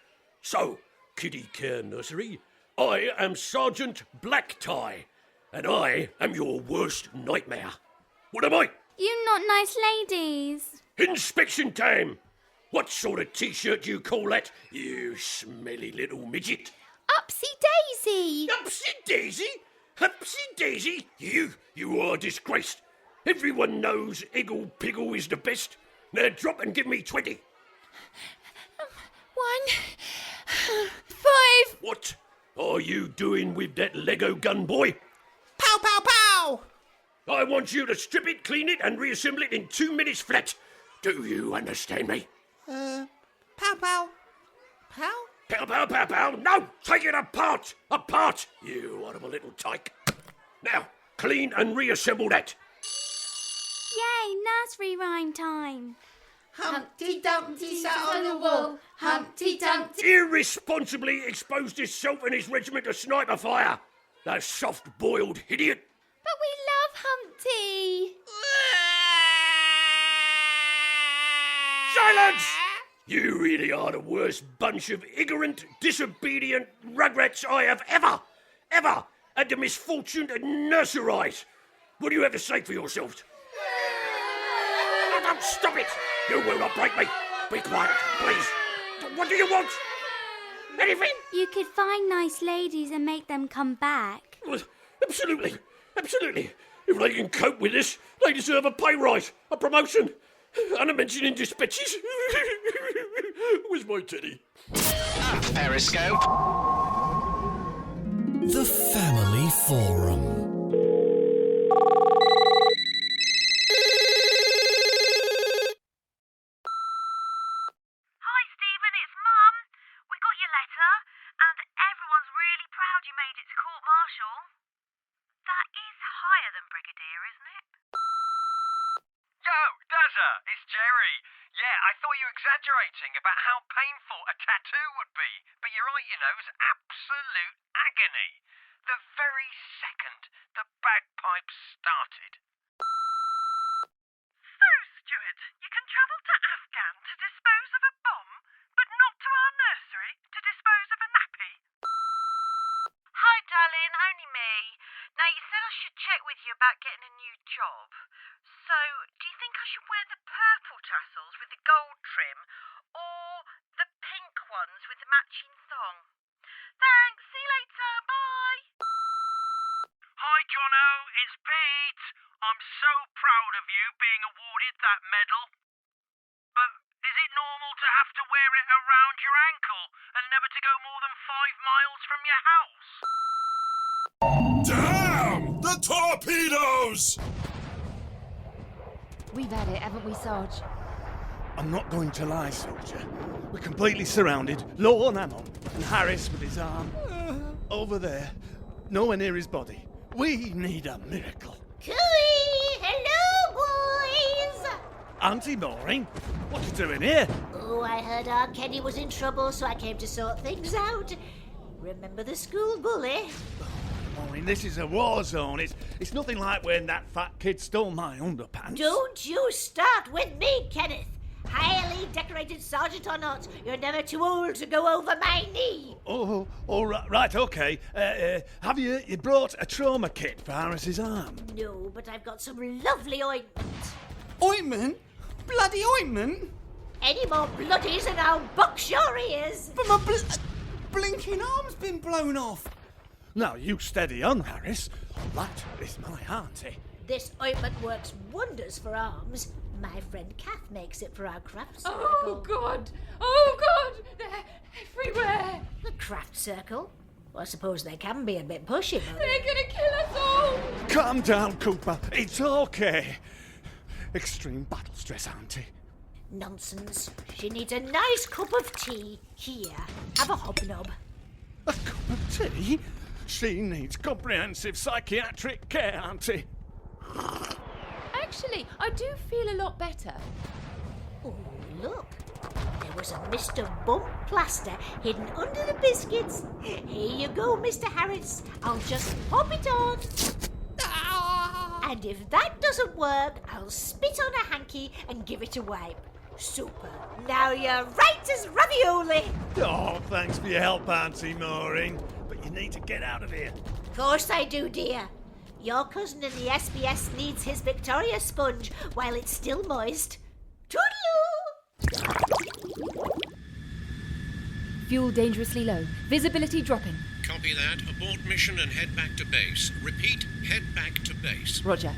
So, Kiddie Care Nursery, I am Sergeant Blacktie, and I am your worst nightmare. What am I? You not nice ladies. Inspection time! What sort of t-shirt do you call that, you smelly little midget? Upsy Daisy. Upsy Daisy? Upsy Daisy? You are disgraced. Everyone knows Iggle Piggle is the best. Now drop and give me 20. 1, 5. What are you doing with that Lego gun, boy? Pow, pow, pow! I want you to strip it, clean it, and reassemble it in 2 minutes flat. Do you understand me? Pow, pow. Pow? Pow, pow, pow, pow. No, take it apart. Apart, you horrible little tyke. Now, clean and reassemble that. Yay, nursery rhyme time. Humpty Dumpty sat on the wall. Humpty Dumpty. Irresponsibly exposed himself and his regiment to sniper fire. That soft-boiled idiot. But we love Humpty. Silence! You really are the worst bunch of ignorant, disobedient rugrats I have ever had the misfortune to nurserise. What do you have to say for yourselves? Oh, don't stop it! You will not break me. Be quiet, please. What do you want? Anything? You could find nice ladies and make them come back. Well, absolutely. If they can cope with this, they deserve a pay rise, a promotion, and a mention in dispatches. Where's my teddy? Periscope. The Family Forum. About how painful a tattoo would be, but you're right, you know, it's absolute agony. The very second the bagpipes started. So, Stuart, you can travel to Afghan to dispose of a bomb, but not to our nursery to dispose of a nappy? Hi, darling, only me. Now, you said I should check with you about getting a new job. So, do you think I should wear the purple tassels with the gold trim, or the pink ones with the matching thong? Thanks, see you later, bye! Hi, Jono, it's Pete. I'm so proud of you being awarded that medal. But is it normal to have to wear it around your ankle and never to go more than 5 miles from your house? Damn the torpedoes! We've had it, haven't we, Sarge? I'm not going to lie, soldier. We're completely surrounded. Low on ammo. And Harris with his arm over there. Nowhere near his body. We need a miracle. Cooey! Hello, boys! Auntie Maureen, what you doing here? Oh, I heard our Kenny was in trouble, so I came to sort things out. Remember the school bully? Maureen, this is a war zone. It's nothing like when that fat kid stole my underpants. Don't you start with me, Kenneth. Highly decorated sergeant or not, you're never too old to go over my knee. Oh, right, okay. Have you brought a trauma kit for Harris's arm? No, but I've got some lovely ointment. Ointment? Bloody ointment? Any more bloodies and I'll box your ears. But my blinking arm's been blown off. Now, you steady on, Harris. That is my auntie. This ointment works wonders for arms. My friend Kath makes it for our craft circle. Oh, God! Oh, God! They're everywhere! The craft circle? Well, I suppose they can be a bit pushy, but they're gonna kill us all! Calm down, Cooper. It's okay. extreme battle stress, Auntie. Nonsense. She needs a nice cup of tea. Here, have a hobnob. A cup of tea? She needs comprehensive psychiatric care, Auntie. Actually, I do feel a lot better. Oh, look. There was a Mr. Bump plaster hidden under the biscuits. Here you go, Mr. Harris. I'll just pop it on. And if that doesn't work, I'll spit on a hanky and give it a wipe. Super. Now you're right as ravioli. Oh, thanks for your help, Auntie Maureen. But you need to get out of here. Of course I do, dear. Your cousin in the SBS needs his Victoria sponge while it's still moist. Toodaloo! Fuel dangerously low. Visibility dropping. Copy that. Abort mission and head back to base. Repeat, head back to base. Roger.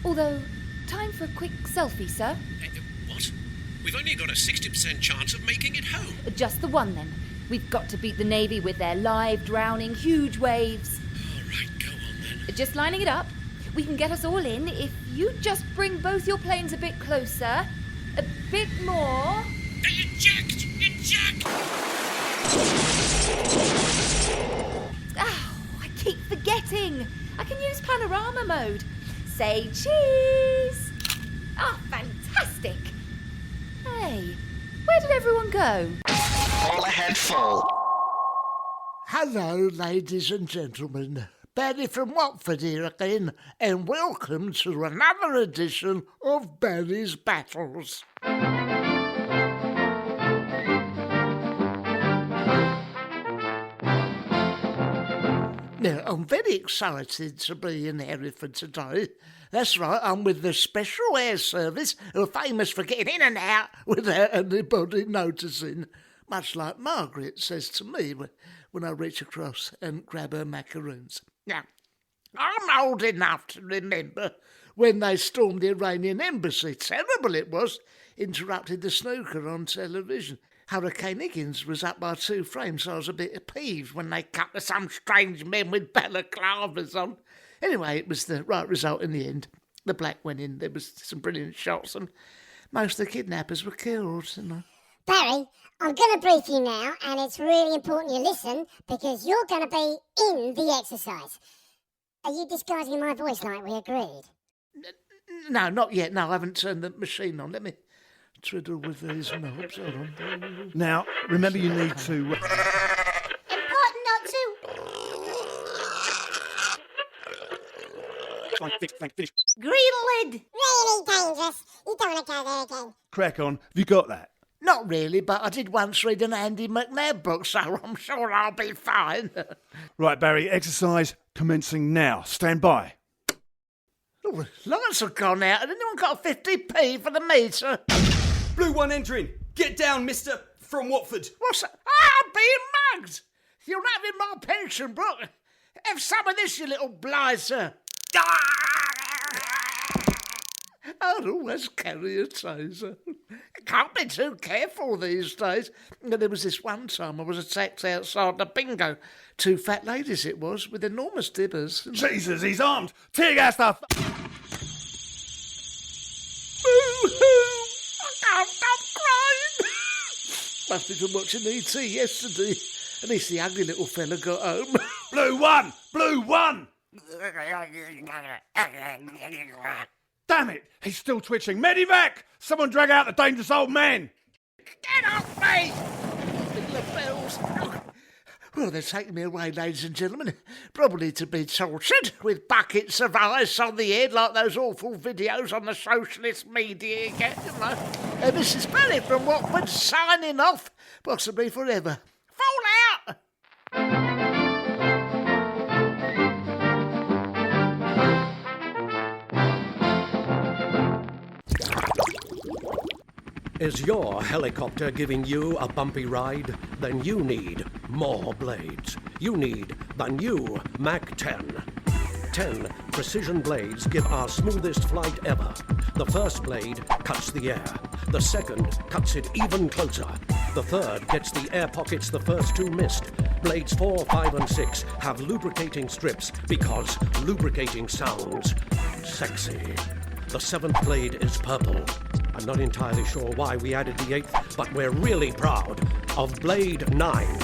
Although, time for a quick selfie, sir. What? We've only got a 60% chance of making it home. Just the one, then. We've got to beat the Navy with their live, drowning, huge waves. All right, go on then. Just lining it up. We can get us all in if you just bring both your planes a bit closer. A bit more. Eject! Eject! Oh, I keep forgetting. I can use panorama mode. Say cheese. Oh, fantastic. Hey, where did everyone go? All ahead full. Hello, ladies and gentlemen. Barry from Watford here again, and welcome to another edition of Barry's Battles. Now, I'm very excited to be in Hereford today. That's right, I'm with the Special Air Service, who are famous for getting in and out without anybody noticing. Much like Margaret says to me when I reach across and grab her macaroons. Now, I'm old enough to remember when they stormed the Iranian embassy. Terrible it was. Interrupted the snooker on television. Hurricane Higgins was up by 2 frames, so I was a bit peeved when they cut to some strange men with balaclavas on. Anyway, it was the right result in the end. The black went in, there was some brilliant shots, and most of the kidnappers were killed. Barry, I'm going to brief you now, and it's really important you listen, because you're going to be in the exercise. Are you disguising my voice like we agreed? No, not yet. No, I haven't turned the machine on. Let me twiddle with these knobs. Hold on. Now, remember you need to... Important not to... Finish. Green lid! Really dangerous. You don't want to go there again. Crack on. Have you got that? Not really, but I did once read an Andy McNabb book, so I'm sure I'll be fine. Right, Barry, exercise commencing now. Stand by. Oh, the lights have gone out. Has anyone got a 50p for the meter? Blue 1 entering. Get down, Mr. from Watford. What's that? I'm being mugged. You're having my pension, Brooke. Have some of this, you little blighter. I'd always carry a taser. Can't be too careful these days. There was this one time I was attacked outside the bingo. 2 fat ladies it was, with enormous dibbers. Jesus, he's armed! Tear gas stuff! Boo-hoo! I can't stop crying! Must have been watching E.T. yesterday. At least the ugly little fella got home. Blue 1! Blue 1! Damn it! He's still twitching. Medivac! Someone drag out the dangerous old man! Get off me! The bells. Well, they're taking me away, ladies and gentlemen. Probably to be tortured with buckets of ice on the head like those awful videos on the socialist media you get, you know. This is Barry from Watford signing off, possibly forever. Fall out! Is your helicopter giving you a bumpy ride? Then you need more blades. You need the new Mac 10. 10 precision blades give our smoothest flight ever. The first blade cuts the air. The second cuts it even closer. The third gets the air pockets the first 2 missed. Blades 4, 5, and 6 have lubricating strips because lubricating sounds sexy. The 7th blade is purple. I'm not entirely sure why we added the 8th, but we're really proud of blade 9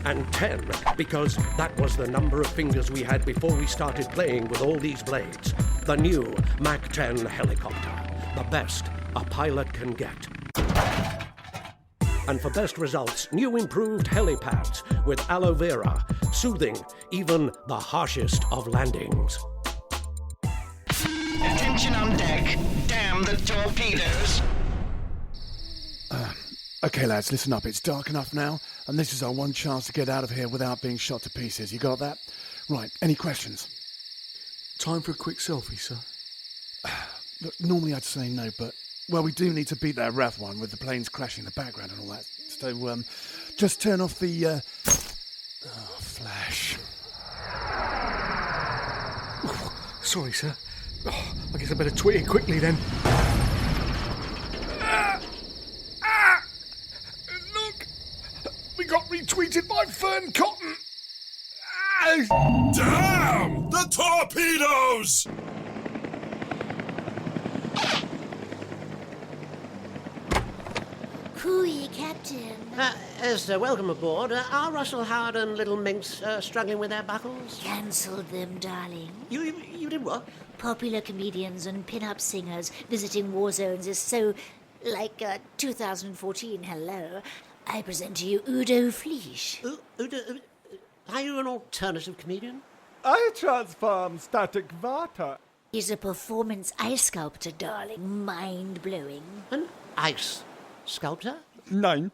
and 10 because that was the number of fingers we had before we started playing with all these blades. The new Mach 10 helicopter. The best a pilot can get. And for best results, new improved helipads with aloe vera, soothing even the harshest of landings. Attention on deck. Damn the torpedoes. Okay, lads, listen up. It's dark enough now, and this is our one chance to get out of here without being shot to pieces. You got that? Right, any questions? Time for a quick selfie, sir. Look, normally I'd say no, but, well, we do need to beat that RAV one with the planes crashing in the background and all that. So, just turn off the, flash. Sorry, sir. Oh, I guess I better tweet it quickly then. Look! We got retweeted by Fern Cotton! Damn! The torpedoes! Cooey, Captain. Esther, welcome aboard. Are Russell Howard and Little Minx struggling with their buckles? Cancelled them, darling. You did what? Popular comedians and pin-up singers visiting war zones is so, like, 2014, hello. I present to you Udo Fleisch. Udo, are you an alternative comedian? I transform static water. He's a performance ice sculptor, darling. Mind-blowing. An ice sculptor? 9.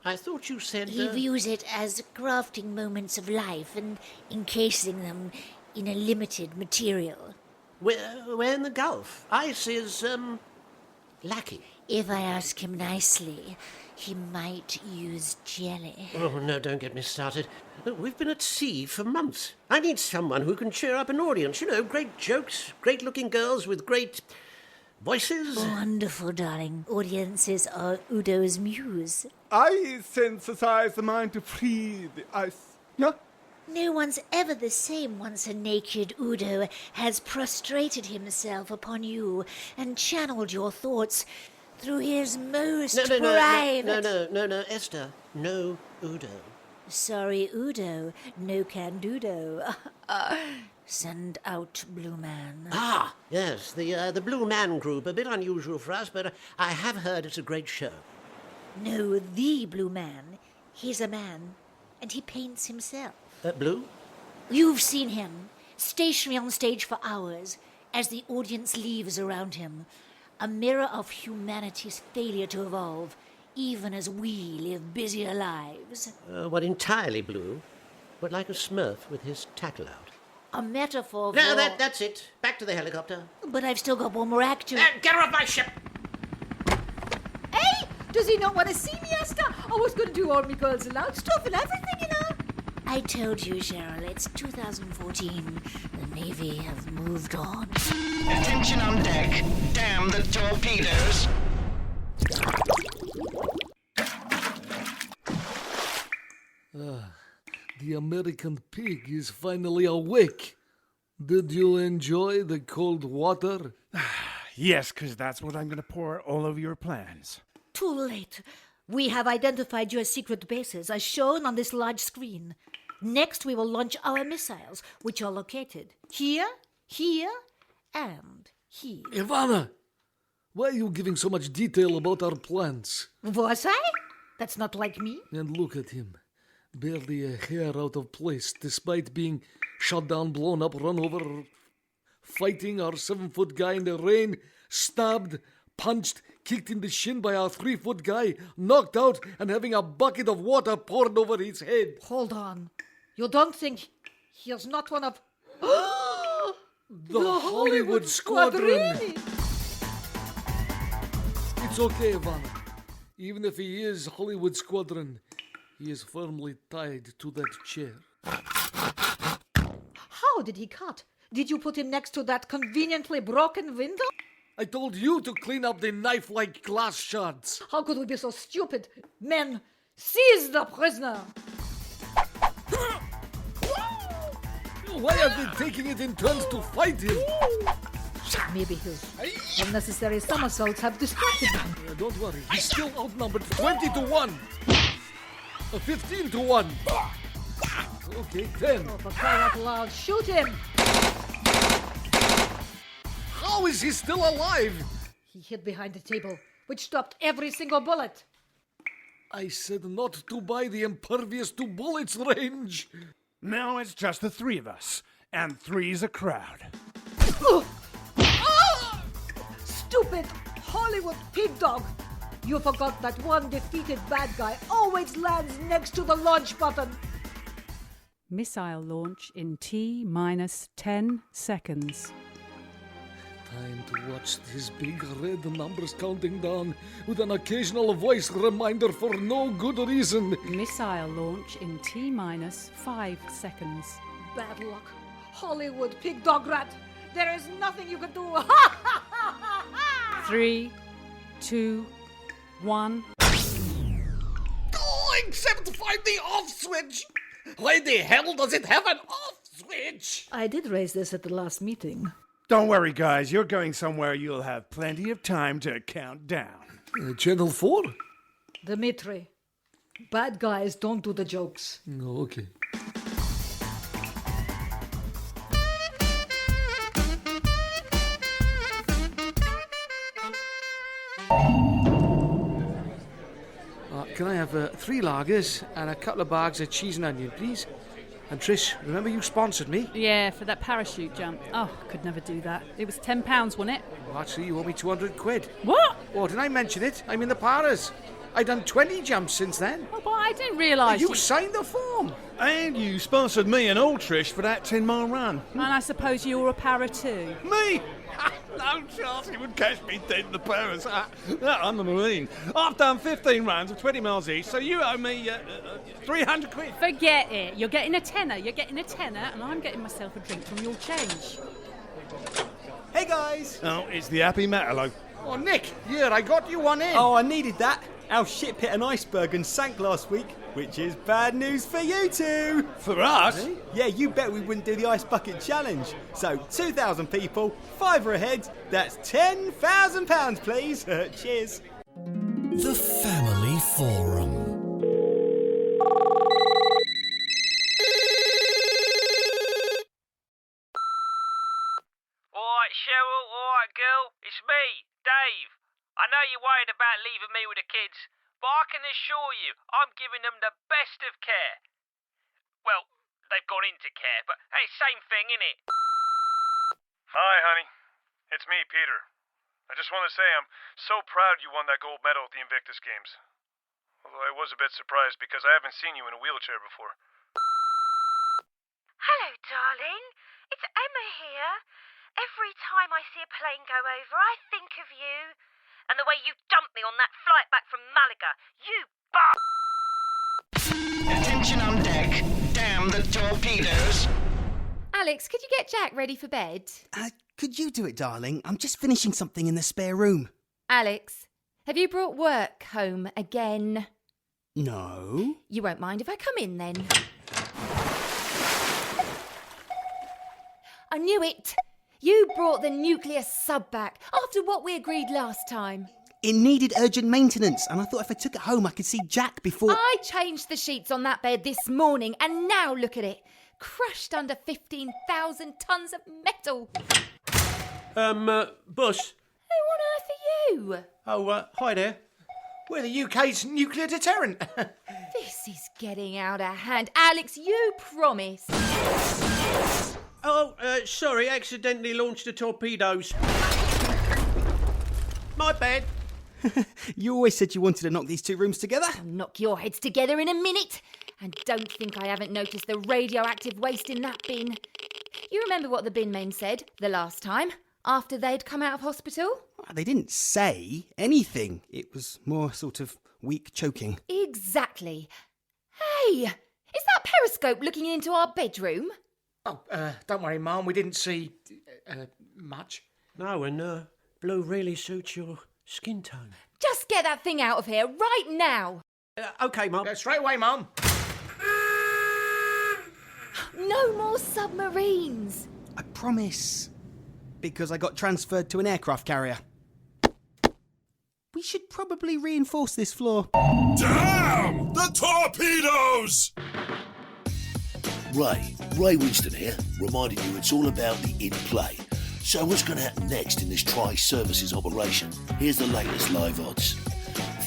I thought you said... He views it as grafting moments of life and encasing them in a limited material. We're in the Gulf. Ice is, lacking. If I ask him nicely, he might use jelly. Oh, no, don't get me started. We've been at sea for months. I need someone who can cheer up an audience. You know, great jokes, great-looking girls with great voices. Wonderful, darling. Audiences are Udo's muse. I synthesize the mind to free the ice. Yeah? No one's ever the same once a naked Udo has prostrated himself upon you and channeled your thoughts through his most private... No, Esther. No Udo. Sorry, Udo. No can do-do. Send out Blue Man. Ah, yes, the Blue Man Group. A bit unusual for us, but I have heard it's a great show. No, the Blue Man. He's a man, and he paints himself. Blue? You've seen him, stationary on stage for hours, as the audience leaves around him. A mirror of humanity's failure to evolve, even as we live busier lives. What, entirely blue? But like a Smurf with his tackle out. A metaphor for... No, that's it. Back to the helicopter. But I've still got one more act to... Get her off my ship! Hey! Does he not want to see me, Esther? I was going to do all my girls aloud stuff and everything, you know. I told you, Cheryl, it's 2014. The Navy have moved on. Attention on deck. Damn the torpedoes. The American pig is finally awake. Did you enjoy the cold water? Yes, because that's what I'm going to pour all over your plans. Too late. We have identified your secret bases as shown on this large screen. Next, we will launch our missiles, which are located here, here, and here. Ivana, why are you giving so much detail about our plans? Was I? That's not like me. And look at him. Barely a hair out of place, despite being shot down, blown up, run over, fighting our 7-foot guy in the rain, stabbed, punched, kicked in the shin by our 3-foot guy, knocked out, and having a bucket of water poured over his head. Hold on. You don't think he's not one of... the Hollywood Squadron! It's okay, Ivana. Even if he is Hollywood Squadron, he is firmly tied to that chair. How did he cut? Did you put him next to that conveniently broken window? I told you to clean up the knife-like glass shards. How could we be so stupid? Men, seize the prisoner! Why are they taking it in turns to fight him? Maybe his unnecessary somersaults have distracted him. Don't worry, he's still outnumbered 20 to 1. 15 to 1. Okay, 10. Oh, for crying out loud, shoot him! How is he still alive? He hid behind the table, which stopped every single bullet. I said not to buy the impervious to bullets range. Now it's just the three of us, and three's a crowd. Stupid Hollywood pig dog! You forgot that one defeated bad guy always lands next to the launch button. Missile launch in T-minus 10 seconds. Time to watch these big red numbers counting down with an occasional voice reminder for no good reason. Missile launch in T-minus 5 seconds. Bad luck. Hollywood pig dog rat. There is nothing you can do. 3, 2, 1. Oh, except find the off switch! Why the hell does it have an off switch? I did raise this at the last meeting. Don't worry, guys. You're going somewhere you'll have plenty of time to count down. Channel 4? Dimitri, bad guys don't do the jokes. No, okay. Can I have 3 lagers and a couple of bags of cheese and onion, please? And Trish, remember you sponsored me? Yeah, for that parachute jump. Oh, could never do that. It was £10, wasn't it? Well, actually, you owe me 200 quid. What? Oh, didn't I mention it? I'm in the paras. I've done 20 jumps since then. Oh, but I didn't realise you signed the form. And you sponsored me and all Trish for that 10-mile run. And I suppose you're a para too. Me? No chance he would catch me dead in the Paris. I'm a Marine. I've done 15 runs of 20 miles each, so you owe me 300 quid. Forget it. You're getting a tenner. And I'm getting myself a drink from your change. Hey, guys. Oh, it's the Happy Matterlow. Oh, Nick, here, I got you one in. Oh, I needed that. Our ship hit an iceberg and sank last week, which is bad news for you two. For us? Really? Yeah, you bet we wouldn't do the Ice Bucket Challenge. So, 2,000 people, 5 a head, that's £10,000, please. Cheers. The Family Forum. Alright, Cheryl, alright, girl. It's me, Dave. I know you're worried about leaving me with the kids, but I can assure you I'm giving them the best of care. Well, they've gone into care, but hey, same thing, innit? Hi, honey. It's me, Peter. I just want to say I'm so proud you won that gold medal at the Invictus Games. Although I was a bit surprised because I haven't seen you in a wheelchair before. Hello, darling. It's Emma here. Every time I see a plane go over, I think of you. And the way you dumped me on that flight back from Malaga. You Attention on deck. Damn the torpedoes. Alex, could you get Jack ready for bed? Could you do it, darling? I'm just finishing something in the spare room. Alex, have you brought work home again? No. You won't mind if I come in then. I knew it! You brought the nuclear sub back after what we agreed last time. It needed urgent maintenance, and I thought if I took it home, I could see Jack before... I changed the sheets on that bed this morning, and now look at it. Crushed under 15,000 tons of metal. Bush. Who on earth are you? Oh, hi there. We're the UK's nuclear deterrent. This is getting out of hand. Alex, you promised. Oh, sorry, accidentally launched the torpedoes. My bad. You always said you wanted to knock these two rooms together. I'll knock your heads together in a minute. And don't think I haven't noticed the radioactive waste in that bin. You remember what the bin men said the last time, after they'd come out of hospital? They didn't say anything. It was more sort of weak choking. Exactly. Hey, is that periscope looking into our bedroom? Oh, don't worry, Mum. We didn't see much. No, and blue really suits your skin tone. Just get that thing out of here right now. Okay, Mum. Straight away, Mum. No more submarines. I promise. because I got transferred to an aircraft carrier. We should probably reinforce this floor. Damn the torpedoes! Ray Winston here, reminding you it's all about the in-play. So what's going to happen next in this tri-services operation? Here's the latest live odds.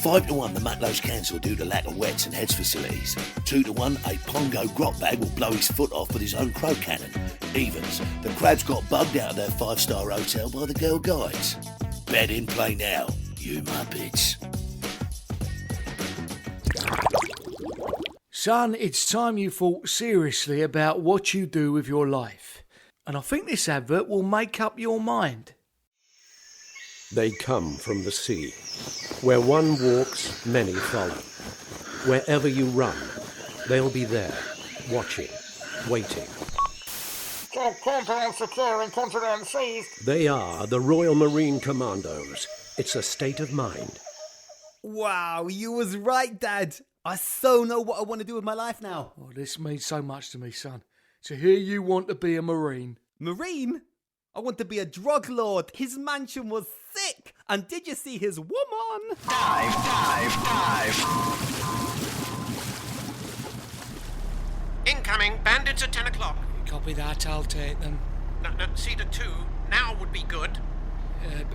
5-1 the Matlow's cancelled due to lack of wets and heads facilities. 2-1 a Pongo grot bag will blow his foot off with his own crow cannon. Evens, the crabs got bugged out of their 5-star hotel by the girl guides. Bet in play now, you muppets. Son, it's time you thought seriously about what you do with your life. And I think this advert will make up your mind. They come from the sea. Where one walks, many follow. Wherever you run, they'll be there, watching, waiting. Continent secure and continent seized. They are the Royal Marine Commandos. It's a state of mind. Wow, you was right, Dad. I so know what I want to do with my life now. Oh, this means so much to me, son. To hear you want to be a Marine. Marine? I want to be a drug lord. His mansion was sick. And did you see his woman? Dive! Incoming, bandits at 10 o'clock. Copy that, I'll take them. No, Cedar 2, now would be good. But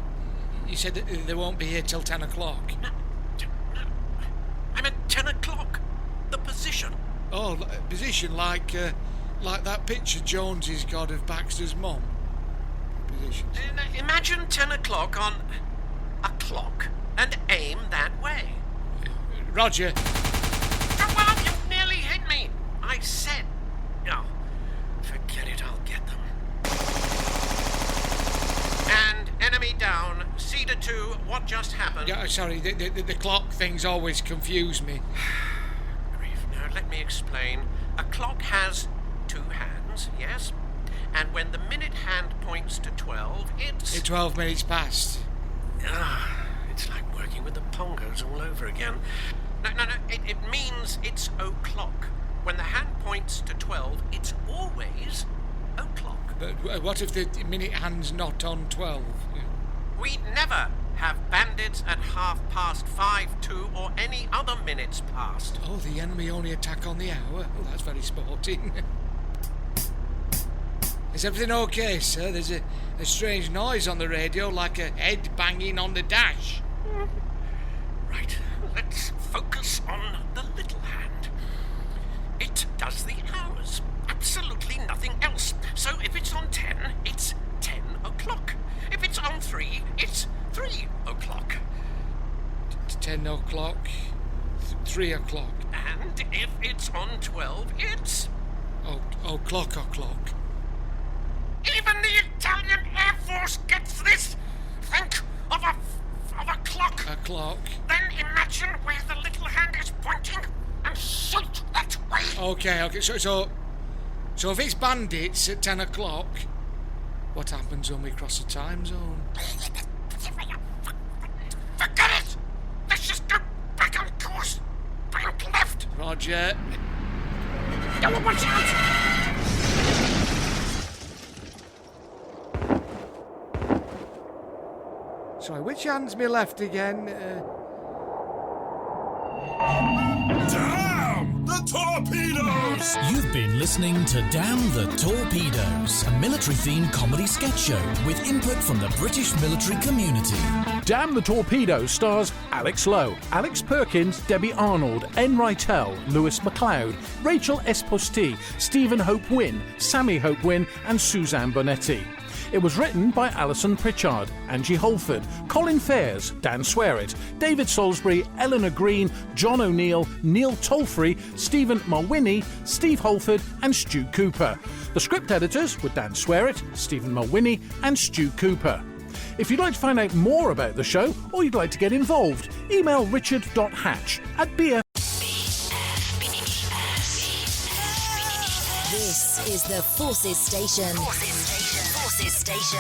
you said that they won't be here till 10 o'clock. No. I'm at 10 o'clock. The position. Oh, position like that picture Jonesy's got of Baxter's mum. Position. Imagine 10 o'clock on a clock and aim that way. Roger. Oh, well, you nearly hit me. I said... No, forget it, I'll get them. And enemy down. Cedar 2, what just happened? Yeah, sorry, the clock things always confuse me. Grief, now let me explain. A clock has 2 hands, yes? And when the minute hand points to 12, it's... 12 minutes past. It's like working with the Pongos all over again. No, it means it's o'clock. When the hand points to 12, it's always o'clock. But what if the minute hand's not on 12? We'd never have bandits at 5:30, 2, or any other minutes past. Oh, the enemy only attack on the hour? Oh, that's very sporting. Is everything okay, sir? There's a strange noise on the radio, like a head banging on the dash. Right, let's focus on the little hand. It does the hours. Absolutely nothing else. So if it's on 10, it's 10 o'clock. If it's on 3, it's 3 o'clock. 10 o'clock, 3 o'clock. And if it's on 12, it's... o'clock. Even the Italian Air Force gets this. Think of a clock. A clock. Then imagine where the little hand is pointing and shoot that way. Okay. So if it's bandits at 10 o'clock, what happens when we cross the time zone? Forget it! Let's just go back on course. Bank left. Roger. Don't watch out! Sorry, which hand's me left again? Damn the torpedoes! You've been listening to Damn the Torpedoes, a military-themed comedy sketch show with input from the British military community. Damn the Torpedoes stars Alex Lowe, Alex Perkins, Debbie Arnold, N. Rytell, Lewis MacLeod, Rachel Esposti, Stephen Hope Wynn, Sammy Hope Wynn and Suzanne Bonetti. It was written by Alison Pritchard, Angie Holford, Colin Fairs, Dan Swearitt, David Salisbury, Eleanor Green, John O'Neill, Neil Tolfrey, Stephen Mulwiney, Steve Holford and Stu Cooper. The script editors were Dan Swearitt, Stephen Mulwiney and Stu Cooper. If you'd like to find out more about the show or you'd like to get involved, email richard.hatch@beer. This is the Forces Station. Forces Station.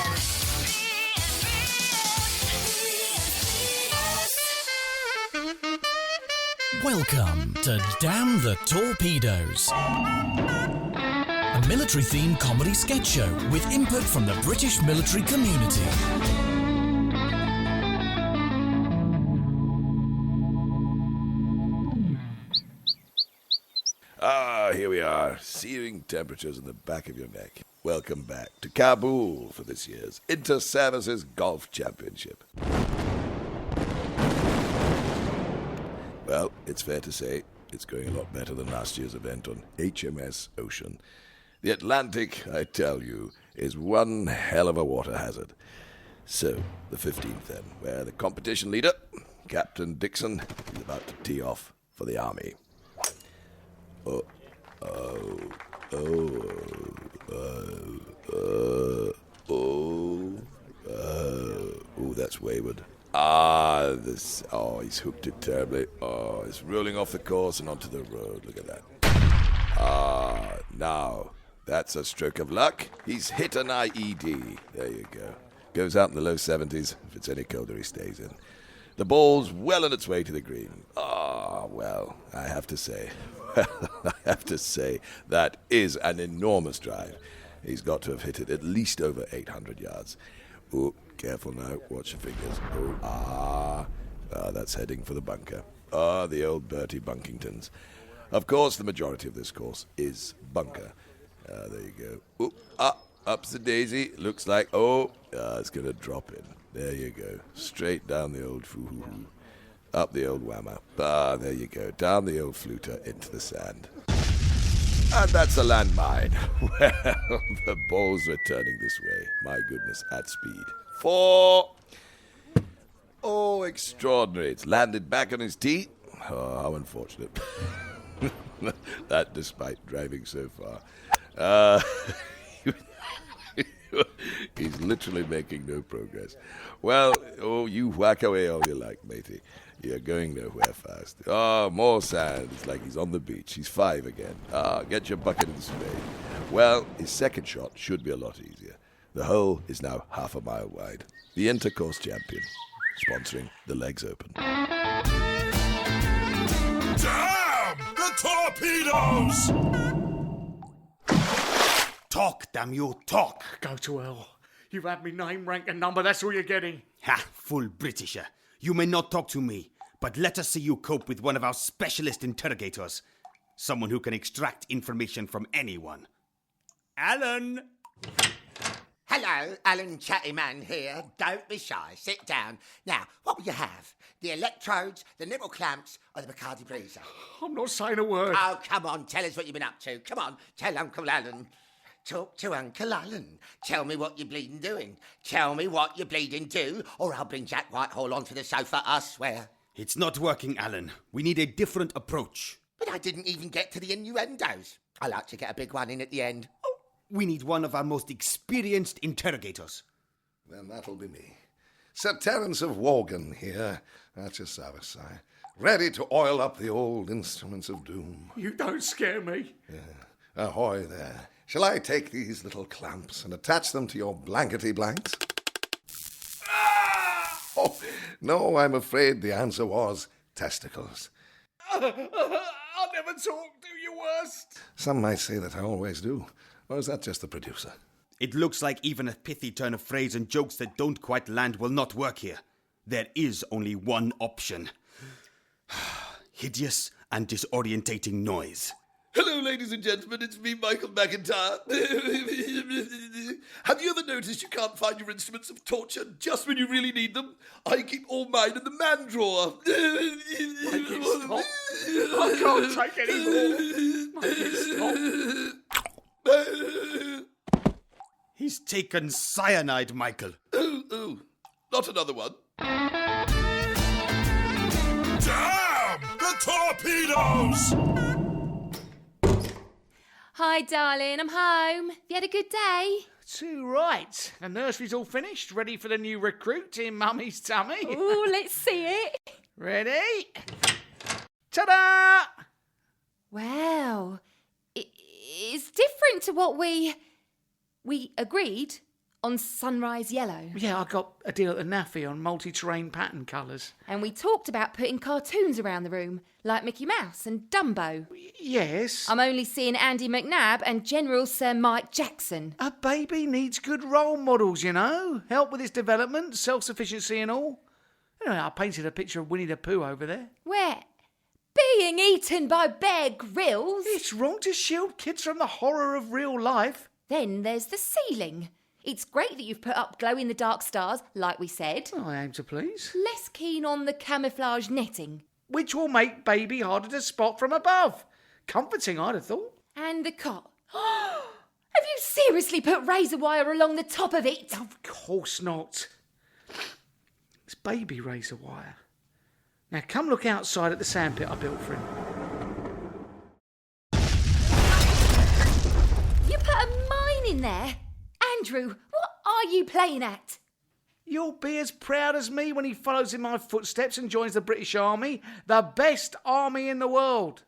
Welcome to Damn the Torpedoes, a military-themed comedy sketch show with input from the British military community. Ah, here we are, searing temperatures in the back of your neck. Welcome back to Kabul for this year's Inter-Services Golf Championship. Well, it's fair to say it's going a lot better than last year's event on HMS Ocean. The Atlantic, I tell you, is one hell of a water hazard. So, the 15th then, where the competition leader, Captain Dixon, is about to tee off for the Army. That's wayward. He's hooked it terribly. It's rolling off the course and onto the road. Look at that. Now, that's a stroke of luck. He's hit an IED. There you go. Goes out in the low 70s. If it's any colder, he stays in. The ball's well on its way to the green. Well, I have to say, that is an enormous drive. He's got to have hit it at least over 800 yards. Oh, careful now. Watch your fingers. That's heading for the bunker. The old Bertie Bunkingtons. Of course, the majority of this course is bunker. There you go. Up's the daisy. Looks like, it's going to drop in. There you go. Straight down the old foo-hoo-hoo. Up the old whammer. There you go. Down the old fluter into the sand. And that's a landmine. Well, the ball's returning this way. My goodness, at speed. 4. Oh, extraordinary. It's landed back on his tee. Oh, how unfortunate. That despite driving so far. He's literally making no progress. Well, you whack away all you like, matey. You're going nowhere fast. More sand. It's like he's on the beach. He's 5 again. Get your bucket and spade. Well, his second shot should be a lot easier. The hole is now half a mile wide. The Intercourse champion, sponsoring the Legs Open. Damn! The torpedoes! Talk, damn you, talk! Go to hell. You've had me name, rank, and number. That's all you're getting. Ha! Full Britisher. You may not talk to me, but let us see you cope with one of our specialist interrogators. Someone who can extract information from anyone. Alan! Hello, Alan Chattyman here. Don't be shy. Sit down. Now, what will you have? The electrodes, the nipple clamps, or the Bacardi Breezer? I'm not saying a word. Oh, come on. Tell us what you've been up to. Come on. Tell Uncle Alan. Talk to Uncle Alan. Tell me what you're bleeding doing. Tell me what you're bleeding do, or I'll bring Jack Whitehall onto the sofa, I swear. It's not working, Alan. We need a different approach. But I didn't even get to the innuendos. I like to get a big one in at the end. We need one of our most experienced interrogators. Then that'll be me. Sir Terence of Worgan here, at your service, sire. Ready to oil up the old instruments of doom. You don't scare me. Yeah. Ahoy there. Shall I take these little clamps and attach them to your blankety blanks? Oh, no, I'm afraid the answer was testicles. I'll never talk, do your worst. Some might say that I always do. Or is that just the producer? It looks like even a pithy turn of phrase and jokes that don't quite land will not work here. There is only one option. Hideous and disorientating noise. Hello, ladies and gentlemen, it's me, Michael McIntyre. Have you ever noticed you can't find your instruments of torture just when you really need them? I keep all mine in the man drawer. Stop. I can't take any more. Make it stop. He's taken cyanide, Michael. Oh, not another one. Damn! The torpedoes! Hi, darling. I'm home. Have you had a good day? Too right. The nursery's all finished, ready for the new recruit in Mummy's tummy. Ooh, let's see it. Ready? Ta-da! Wow. It's different to what we agreed. on sunrise yellow. Yeah, I got a deal at the NAFI on multi-terrain pattern colours. And we talked about putting cartoons around the room, like Mickey Mouse and Dumbo. Yes. I'm only seeing Andy McNabb and General Sir Mike Jackson. A baby needs good role models, you know. Help with its development, self-sufficiency and all. Anyway, I painted a picture of Winnie the Pooh over there. Where? Being eaten by Bear Grylls? It's wrong to shield kids from the horror of real life. Then there's the ceiling. It's great that you've put up glow-in-the-dark stars, like we said. I aim to please. Less keen on the camouflage netting. Which will make baby harder to spot from above. Comforting, I'd have thought. And the cot. Have you seriously put razor wire along the top of it? Of course not. It's baby razor wire. Now come look outside at the sandpit I built for him. You put a mine in there? Andrew, what are you playing at? You'll be as proud as me when he follows in my footsteps and joins the British Army, the best army in the world.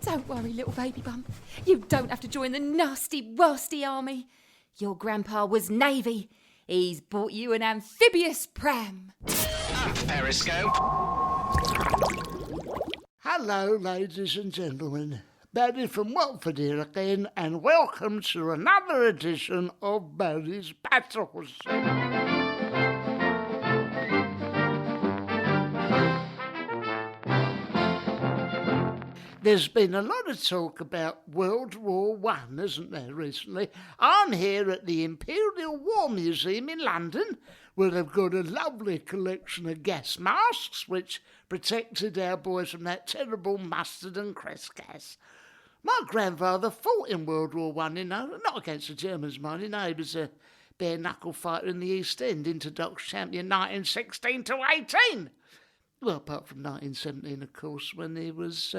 Don't worry, little baby bum. You don't have to join the nasty, wasty army. Your grandpa was Navy. He's bought you an amphibious pram. Periscope. Hello, ladies and gentlemen. Barry from Watford here again, and welcome to another edition of Barry's Battles. There's been a lot of talk about World War I, hasn't there, recently? I'm here at the Imperial War Museum in London, where they've got a lovely collection of gas masks, which protected our boys from that terrible mustard and cress gas. My grandfather fought in World War I, you know, not against the Germans, mind you, no, he was a bare-knuckle fighter in the East End, Interdoc's champion 1916 to 18. Well, apart from 1917, of course, when he was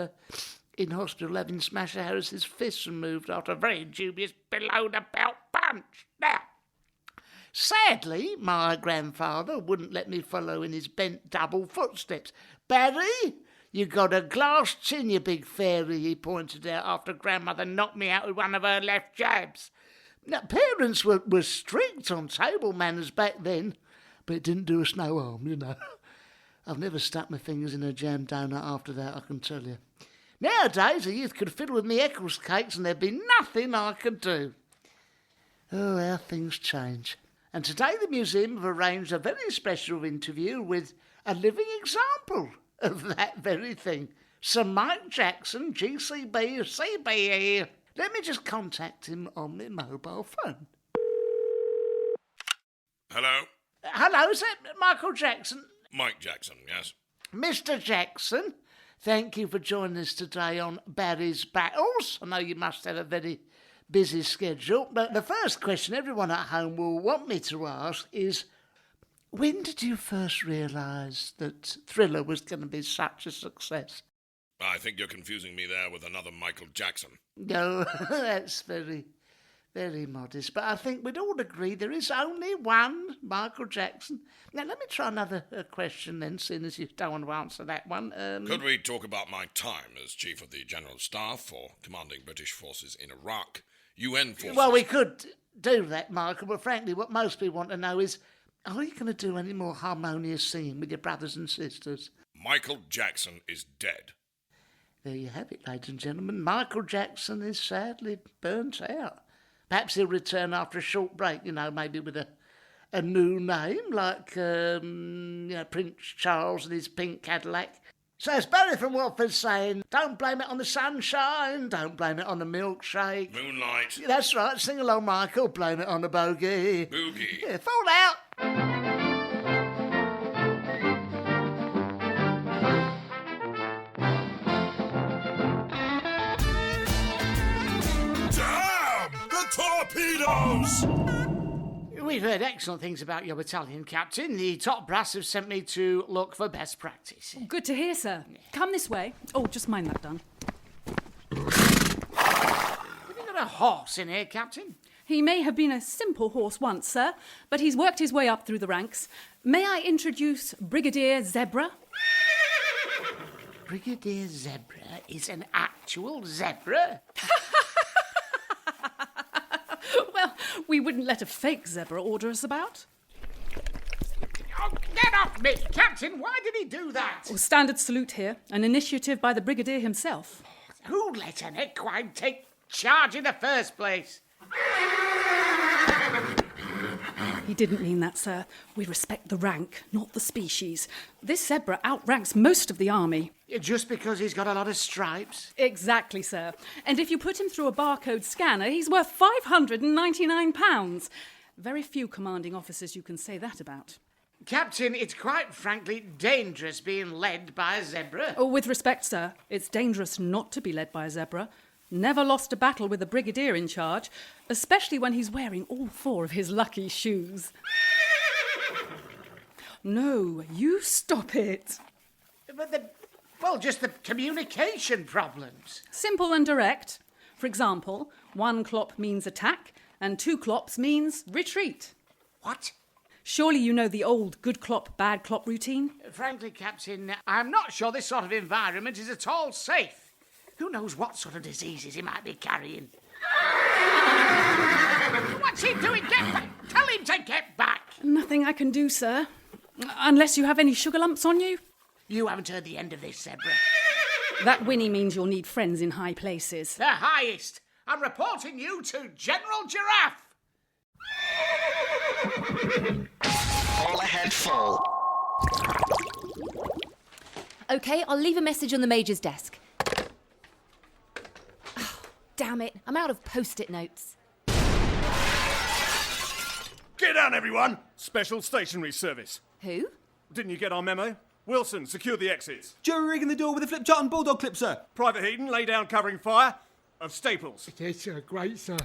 in hospital having Smasher Harris's fists removed after a very dubious below-the-belt punch. Now, sadly, my grandfather wouldn't let me follow in his bent double footsteps. Barry, you got a glass chin, you big fairy, he pointed out after grandmother knocked me out with one of her left jabs. Now, parents were strict on table manners back then, but it didn't do us no harm, you know. I've never stuck my fingers in a jam donut after that, I can tell you. Nowadays, the youth could fiddle with me Eccles cakes and there'd be nothing I could do. Oh, how things change. And today the museum have arranged a very special interview with a living example of that very thing. Sir Mike Jackson, GCB, CBE. Let me just contact him on my mobile phone. Hello? Hello, is that Michael Jackson? Mike Jackson, yes. Mr. Jackson, thank you for joining us today on Barry's Battles. I know you must have a very busy schedule, but the first question everyone at home will want me to ask is, when did you first realise that Thriller was going to be such a success? I think you're confusing me there with another Michael Jackson. No, that's very, very modest. But I think we'd all agree there is only one Michael Jackson. Now, let me try another question then, seeing as you don't want to answer that one. Could we talk about my time as Chief of the General Staff for commanding British forces in Iraq, UN forces... Well, we could do that, Michael, but frankly, what most people want to know is, are you going to do any more harmonious singing with your brothers and sisters? Michael Jackson is dead. There you have it, ladies and gentlemen. Michael Jackson is sadly burnt out. Perhaps he'll return after a short break, you know, maybe with a new name, like, Prince Charles and his pink Cadillac. So it's Barry from Watford saying, don't blame it on the sunshine, don't blame it on the milkshake. Moonlight. That's right, sing along, Michael, blame it on the bogey. Boogie. Yeah, fall out. Torpedoes! We've heard excellent things about your battalion, Captain. The top brass have sent me to look for best practice. Good to hear, sir. Come this way. Oh, just mind that, done. Have you got a horse in here, Captain? He may have been a simple horse once, sir, but he's worked his way up through the ranks. May I introduce Brigadier Zebra? Brigadier Zebra is an actual zebra? Well, We wouldn't let a fake zebra order us about. Oh, get off me! Captain, why did he do that? Oh, standard salute here, an initiative by the Brigadier himself. Who let an equine take charge in the first place? He didn't mean that, sir. We respect the rank, not the species. This zebra outranks most of the army. Just because he's got a lot of stripes? Exactly, sir. And if you put him through a barcode scanner, he's worth £599. Very few commanding officers you can say that about. Captain, it's quite frankly dangerous being led by a zebra. Oh, with respect, sir, it's dangerous not to be led by a zebra. Never lost a battle with a brigadier in charge, especially when he's wearing all 4 of his lucky shoes. No, you stop it. But just the communication problems. Simple and direct. For example, 1 clop means attack and 2 clops means retreat. What? Surely you know the old good clop, bad clop routine? Frankly, Captain, I'm not sure this sort of environment is at all safe. Who knows what sort of diseases he might be carrying? What's he doing? Get back! Tell him to get back! Nothing I can do, sir. Unless you have any sugar lumps on you. You haven't heard the end of this, zebra. That whinny means you'll need friends in high places. The highest. I'm reporting you to General Giraffe. All ahead full. OK, I'll leave a message on the Major's desk. Oh, damn it, I'm out of post-it notes. Get down, everyone! Special stationary service. Who? Didn't you get our memo? Wilson, secure the exits. Jury rigging the door with a flip chart and bulldog clip, sir. Private Heaton, lay down covering fire of Staples. Yes, sir. Great, sir.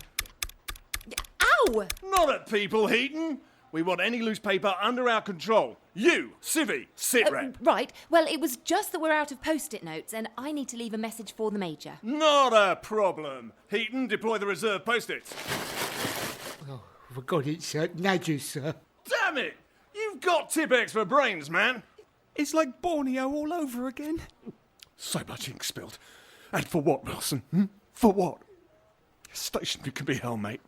Ow! Not at people, Heaton. We want any loose paper under our control. You, Civvy, sit rep. Right, well, it was just that we're out of post-it notes and I need to leave a message for the Major. Not a problem. Heaton, deploy the reserve post-its. Oh, forgot it, sir. Nudges, sir. Damn it! You've got Tipex for brains, man. It's like Borneo all over again. So much ink spilled. And for what, Wilson? For what? Stationary can be hell, mate.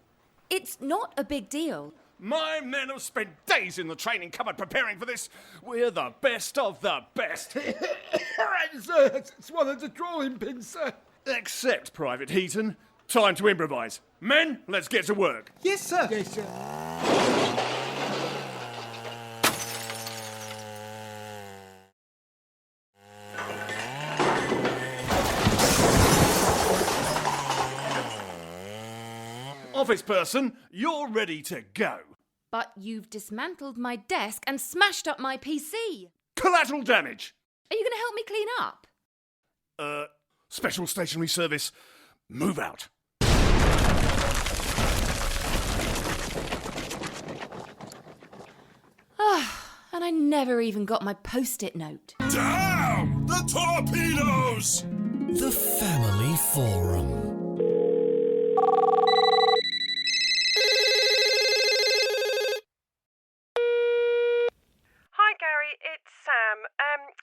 It's not a big deal. My men have spent days in the training cupboard preparing for this. We're the best of the best. Right, sir. Swallowed the drawing pin, sir. Except Private Heaton. Time to improvise. Men, let's get to work. Yes, sir. Yes, sir. Office person, you're ready to go. But you've dismantled my desk and smashed up my PC. Collateral damage. Are you going to help me clean up? Special stationary service, move out. And I never even got my post-it note. Damn the torpedoes! The Family Forum. Hi Gary, it's Sam.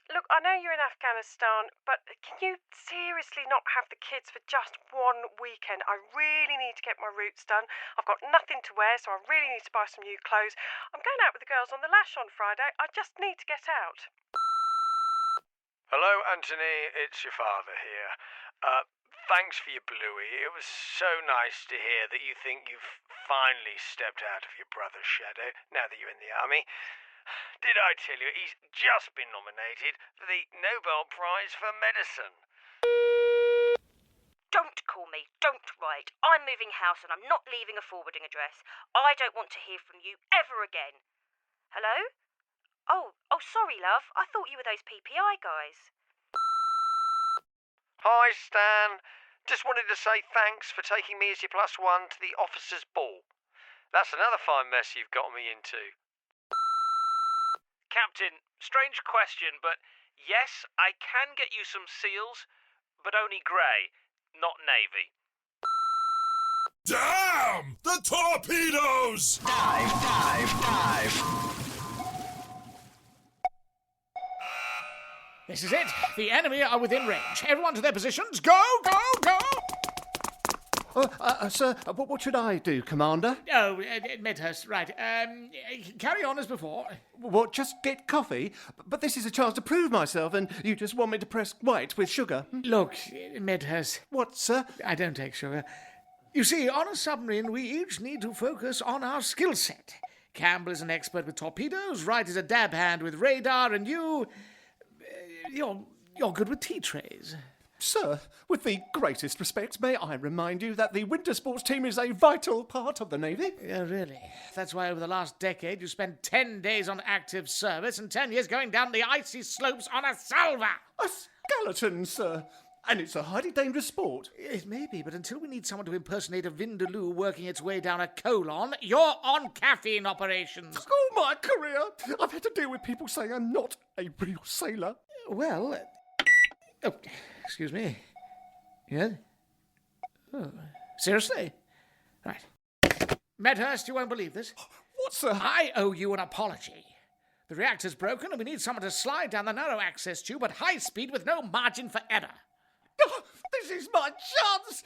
Look, I know you're in Afghanistan, but can you seriously not have the kids for just one weekend? I really need to get my roots done. I've got nothing to wear, so I really need to buy some new clothes. I'm going out with the girls on the lash on Friday. I just need to get out. Hello, Anthony. It's your father here. Thanks for your bluey. It was so nice to hear that you think you've finally stepped out of your brother's shadow now that you're in the army. Did I tell you he's just been nominated for the Nobel Prize for Medicine? Don't call me. Don't write. I'm moving house and I'm not leaving a forwarding address. I don't want to hear from you ever again. Hello? Oh, sorry, love. I thought you were those PPI guys. Hi, Stan. Just wanted to say thanks for taking me as your +1 to the officers' ball. That's another fine mess you've got me into. Captain, strange question, but yes, I can get you some seals, but only grey, not navy. Damn the torpedoes! Dive, dive, dive. This is it. The enemy are within range. Everyone to their positions. Go, go, go! Sir, what should I do, Commander? Oh, Medhurst, right. Carry on as before. What, just get coffee? But this is a chance to prove myself, and you just want me to press white with sugar? Look, Medhurst. What, sir? I don't take sugar. You see, on a submarine, we each need to focus on our skill set. Campbell is an expert with torpedoes, Wright is a dab hand with radar, and you're good with tea trays. Sir, with the greatest respect, may I remind you that the winter sports team is a vital part of the Navy? Yeah, really? That's why over the last decade you spent 10 days on active service and 10 years going down the icy slopes on a salver! A skeleton, sir. And it's a highly dangerous sport. It may be, but until we need someone to impersonate a Vindaloo working its way down a colon, you're on caffeine operations. All my career, I've had to deal with people saying I'm not a real sailor. Well, oh, excuse me. Yeah? Oh, seriously? Right. Medhurst, you won't believe this. What, sir? I owe you an apology. The reactor's broken and we need someone to slide down the narrow access tube at high speed with no margin for error. This is my chance!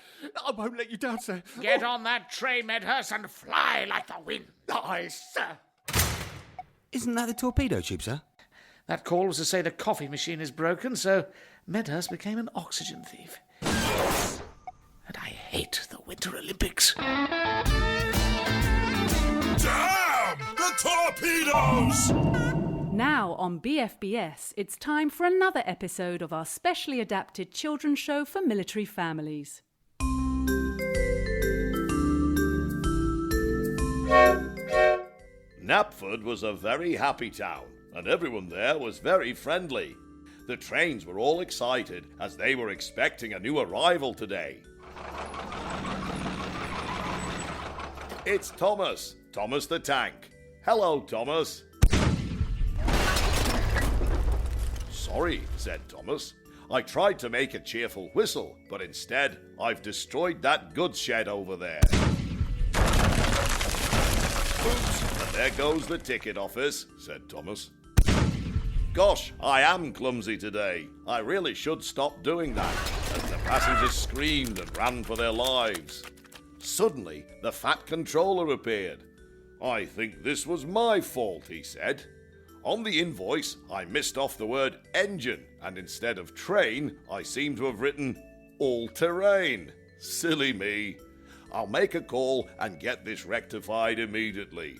I won't let you down, sir. Get on that tray, Medhurst, and fly like the wind. Aye, sir. Isn't that the torpedo tube, sir? That call was to say the coffee machine is broken, so Medhurst became an oxygen thief. And I hate the Winter Olympics. Damn the torpedoes! Now on BFBS, it's time for another episode of our specially adapted children's show for military families. Knapford was a very happy town, and everyone there was very friendly. The trains were all excited as they were expecting a new arrival today. It's Thomas the tank. Hello, Thomas. Sorry, said Thomas. I tried to make a cheerful whistle, but instead I've destroyed that goods shed over there. Oops, and there goes the ticket office, said Thomas. Gosh, I am clumsy today. I really should stop doing that, as the passengers screamed and ran for their lives. Suddenly, the fat controller appeared. I think this was my fault, he said. On the invoice, I missed off the word engine, and instead of train, I seem to have written all-terrain. Silly me. I'll make a call and get this rectified immediately.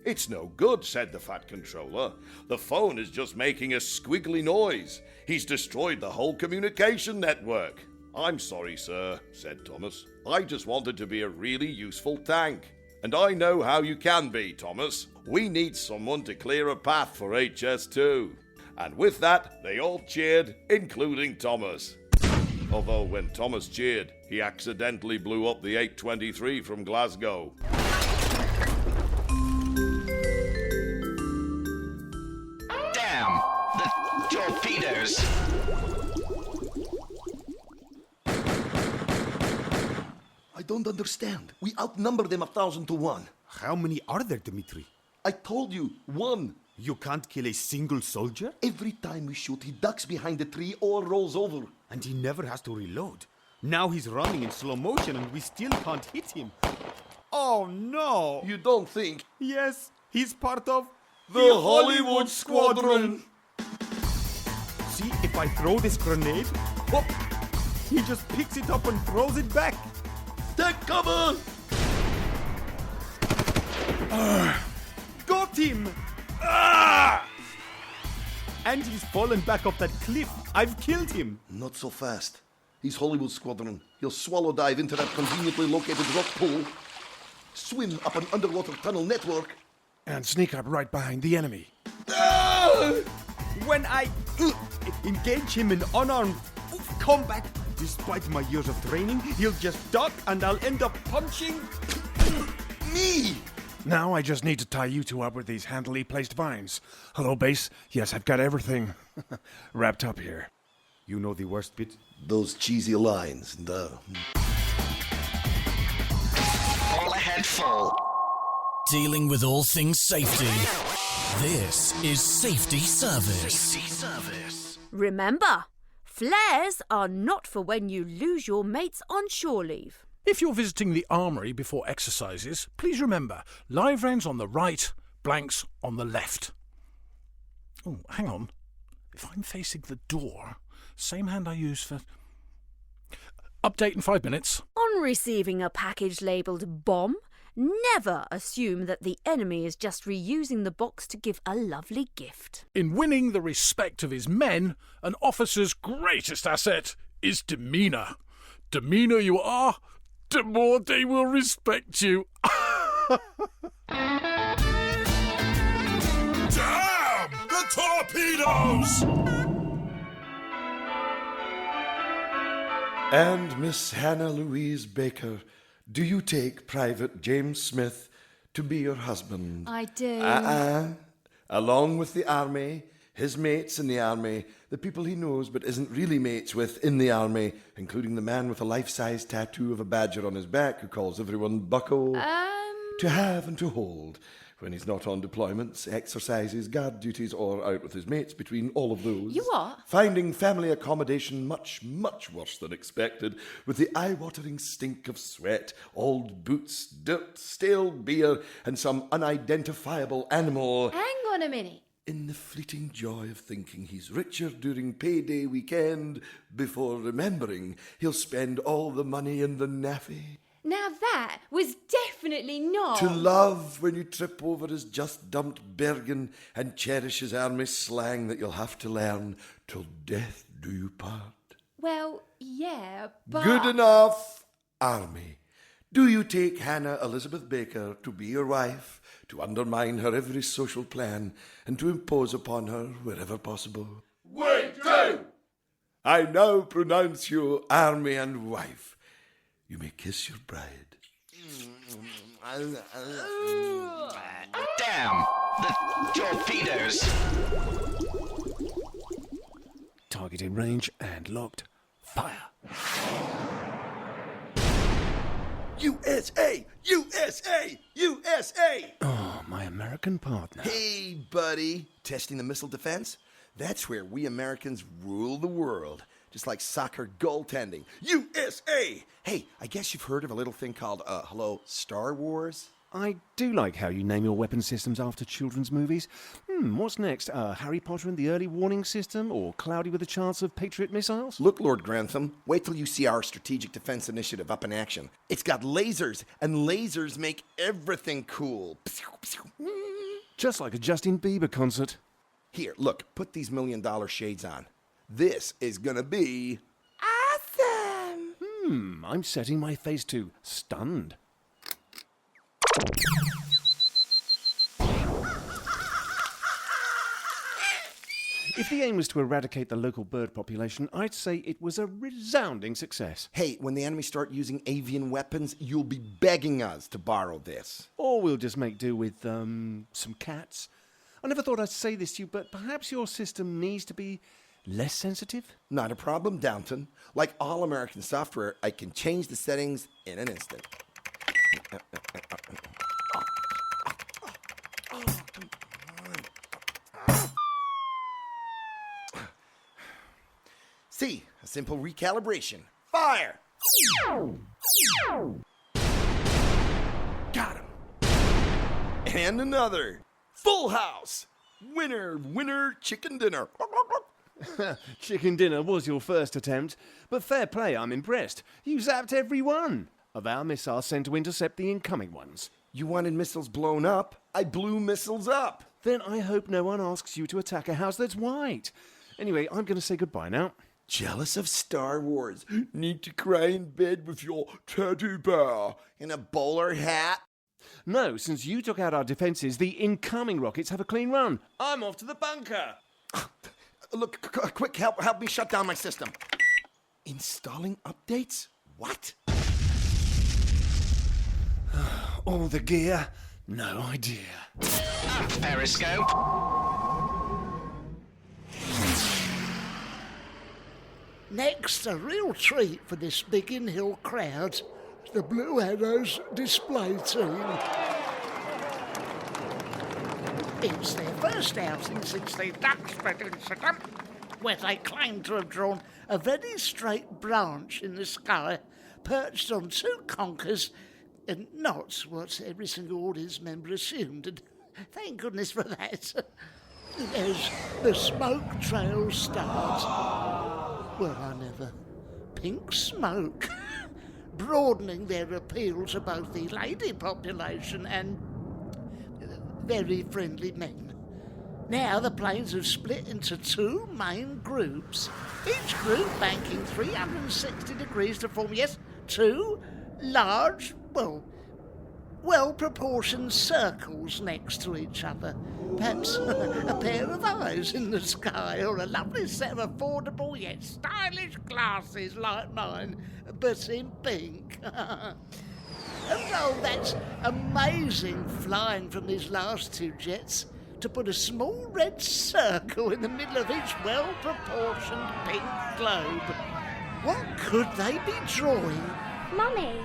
It's no good, said the fat controller. The phone is just making a squiggly noise. He's destroyed the whole communication network. I'm sorry, sir, said Thomas. I just wanted to be a really useful tank. And I know how you can be, Thomas. We need someone to clear a path for HS2. And with that, they all cheered, including Thomas. Although when Thomas cheered, he accidentally blew up the 823 from Glasgow. Damn the torpedoes! I don't understand. We outnumber them 1,000 to 1. How many are there, Dmitri? I told you, 1. You can't kill a single soldier? Every time we shoot, he ducks behind a tree or rolls over. And he never has to reload. Now he's running in slow motion and we still can't hit him. Oh no! You don't think? Yes, he's part of the Hollywood Squadron. See, if I throw this grenade, whoop, he just picks it up and throws it back. Take cover! Got him! And he's fallen back off that cliff. I've killed him. Not so fast. He's Hollywood Squadron. He'll swallow dive into that conveniently located rock pool, swim up an underwater tunnel network, and sneak up right behind the enemy. When I engage him in unarmed combat, despite my years of training, he'll just duck and I'll end up punching me. Now I just need to tie you two up with these handily placed vines. Hello, base. Yes, I've got everything wrapped up here. You know the worst bit? Those cheesy lines. All ahead full. Dealing with all things safety. This is Safety Service. Remember, Flares are not for when you lose your mates on shore leave. If you're visiting the armoury before exercises, please remember, live rounds on the right, blanks on the left. Oh, hang on. If I'm facing the door, same hand I use for... Update in 5 minutes. On receiving a package labelled bomb, never assume that the enemy is just reusing the box to give a lovely gift. In winning the respect of his men, an officer's greatest asset is demeanour. The meaner you are, the more they will respect you. Damn the torpedoes! And Miss Hannah Louise Baker, do you take Private James Smith to be your husband? I do. Along with the army, his mates in the army, the people he knows but isn't really mates with in the army, including the man with a life-size tattoo of a badger on his back who calls everyone Bucko. To have and to hold. When he's not on deployments, exercises, guard duties, or out with his mates, between all of those. You what? Finding family accommodation much, much worse than expected, with the eye-watering stink of sweat, old boots, dirt, stale beer, and some unidentifiable animal. Hang on a minute. In the fleeting joy of thinking he's richer during payday weekend, before remembering he'll spend all the money in the naffy. Now that was definitely not. To love when you trip over his just dumped Bergen and cherish his army slang that you'll have to learn till death do you part. Well, yeah, but... Good enough, army. Do you take Hannah Elizabeth Baker to be your wife, to undermine her every social plan, and to impose upon her wherever possible? We do! I now pronounce you army and wife. You may kiss your bride. Damn! The torpedoes! Target in range and locked. Fire. USA! USA! USA! Oh, my American partner. Hey, buddy. Testing the missile defense? That's where we Americans rule the world. Just like soccer goaltending. USA! Hey, I guess you've heard of a little thing called, Star Wars? I do like how you name your weapon systems after children's movies. What's next? Harry Potter and the Early Warning System, or Cloudy with a Chance of Patriot Missiles? Look, Lord Grantham, wait till you see our Strategic Defense Initiative up in action. It's got lasers, and lasers make everything cool. Just like a Justin Bieber concert. Here, look, put these $1 million shades on. This is gonna be awesome! I'm setting my face to stunned. If the aim was to eradicate the local bird population, I'd say it was a resounding success. Hey, when the enemy start using avian weapons, you'll be begging us to borrow this. Or we'll just make do with, some cats. I never thought I'd say this to you, but perhaps your system needs to be less sensitive? Not a problem, Downton. Like all American software, I can change the settings in an instant. See, a simple recalibration. Fire! Got him. And another. Full house. Winner, winner, chicken dinner. Chicken dinner was your first attempt, but fair play, I'm impressed. You zapped every one of our missiles sent to intercept the incoming ones. You wanted missiles blown up? I blew missiles up. Then I hope no one asks you to attack a house that's white. Anyway, I'm going to say goodbye now. Jealous of Star Wars. Need to cry in bed with your teddy bear in a bowler hat? No, since you took out our defences, the incoming rockets have a clean run. I'm off to the bunker. Look, quick, help me shut down my system. Installing updates? What? All the gear, no idea. Periscope. Next, a real treat for this Biggin Hill crowd, the Blue Arrows display team. It's their first outing since the Duxford incident. where they claim to have drawn a very straight branch in the sky, perched on two conkers, and not what every single audience member assumed. And thank goodness for that. As the smoke trail starts, well, I never. Pink smoke, broadening their appeal to both the lady population and very friendly men. Now the planes have split into two main groups, each group banking 360 degrees to form, yes, two large, well-proportioned circles next to each other. Perhaps a pair of eyes in the sky, or a lovely set of affordable yet stylish glasses like mine, but in pink. And oh, that's amazing flying from these last two jets to put a small red circle in the middle of each well-proportioned pink globe. What could they be drawing? Mummy,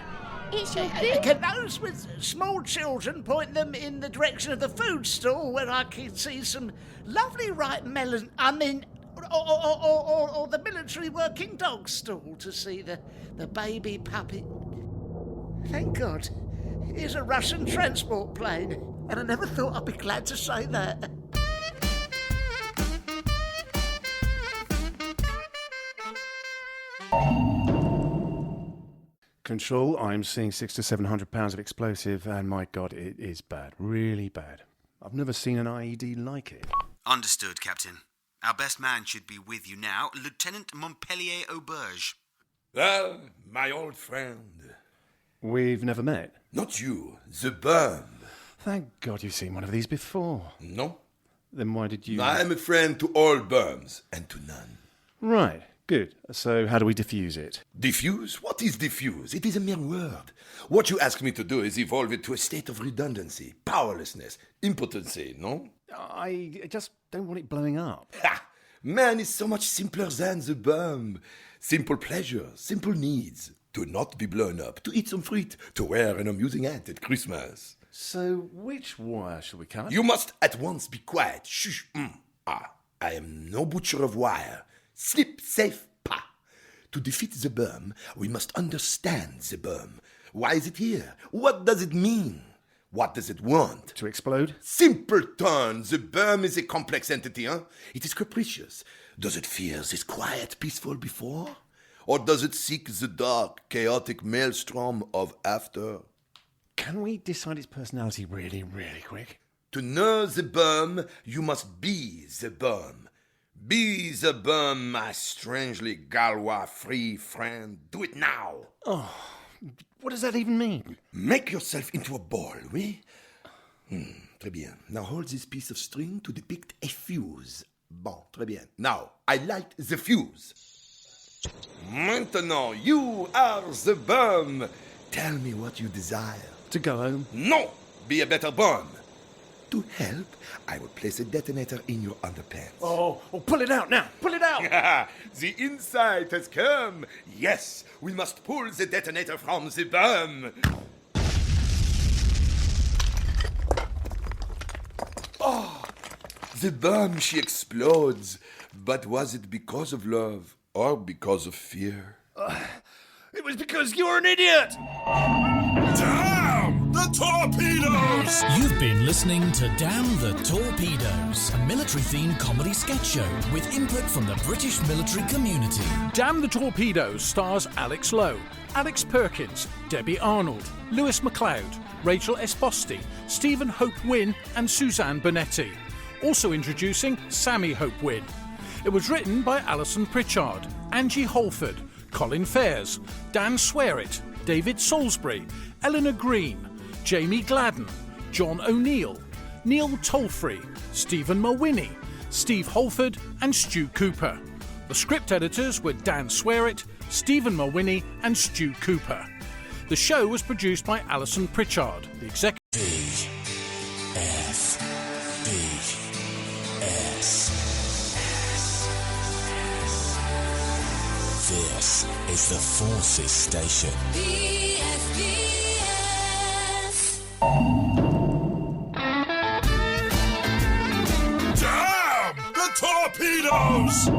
it's your Can those with small children point them in the direction of the food stall where I can see some lovely ripe melon? I mean, or the military working dog stall to see the baby puppy. Thank God, here's a Russian transport plane, and I never thought I'd be glad to say that. Control, I'm seeing 600 to 700 pounds of explosive, and my God, it is bad. Really bad. I've never seen an IED like it. Understood, Captain. Our best man should be with you now, Lieutenant Montpellier Auberge. Well, my old friend. We've never met. Not you, the bomb. Thank God you've seen one of these before. No. Then why did you... I am a friend to all bombs and to none. Right, good. So how do we defuse it? Diffuse? What is diffuse? It is a mere word. What you ask me to do is evolve it to a state of redundancy, powerlessness, impotency, no? I just don't want it blowing up. Ha! Man is so much simpler than the bomb. Simple pleasures, simple needs. To not be blown up, to eat some fruit, to wear an amusing hat at Christmas. So which wire shall we cut? You must at once be quiet. Shh. I am no butcher of wire. Slip, safe, pa. To defeat the bomb, we must understand the bomb. Why is it here? What does it mean? What does it want? To explode? Simpleton! The bomb is a complex entity, huh? It is capricious. Does it fear this quiet, peaceful before? Or does it seek the dark, chaotic maelstrom of after? Can we decide its personality really, really quick? To know the bomb, you must be the bomb. Be the bomb, my strangely Galois free friend. Do it now. Oh, what does that even mean? Make yourself into a ball, oui? Très bien. Now hold this piece of string to depict a fuse. Bon, très bien. Now, I light the fuse. Maintenant, you are the bomb. Tell me what you desire. To go home? No! Be a better bomb. To help, I will place a detonator in your underpants. Oh, pull it out now! Pull it out! The insight has come. Yes, we must pull the detonator from the bomb. Oh, the bomb, she explodes. But was it because of love or because of fear? It was because you're an idiot! Damn the torpedoes! You've been listening to Damn the Torpedoes, a military-themed comedy sketch show with input from the British military community. Damn the Torpedoes stars Alex Lowe, Alex Perkins, Debbie Arnold, Lewis MacLeod, Rachel Esposti, Stephen Hope Wynne and Suzanne Bonetti. Also introducing Sammy Hope Wynne. It was written by Alison Pritchard, Angie Holford, Colin Fairs, Dan Swearit, David Salisbury, Eleanor Green, Jamie Gladden, John O'Neill, Neil Tolfrey, Stephen Mulwiney, Steve Holford and Stu Cooper. The script editors were Dan Swearit, Stephen Mulwiney and Stu Cooper. The show was produced by Alison Pritchard, the executive. This is the Forces Station. Damn the torpedoes!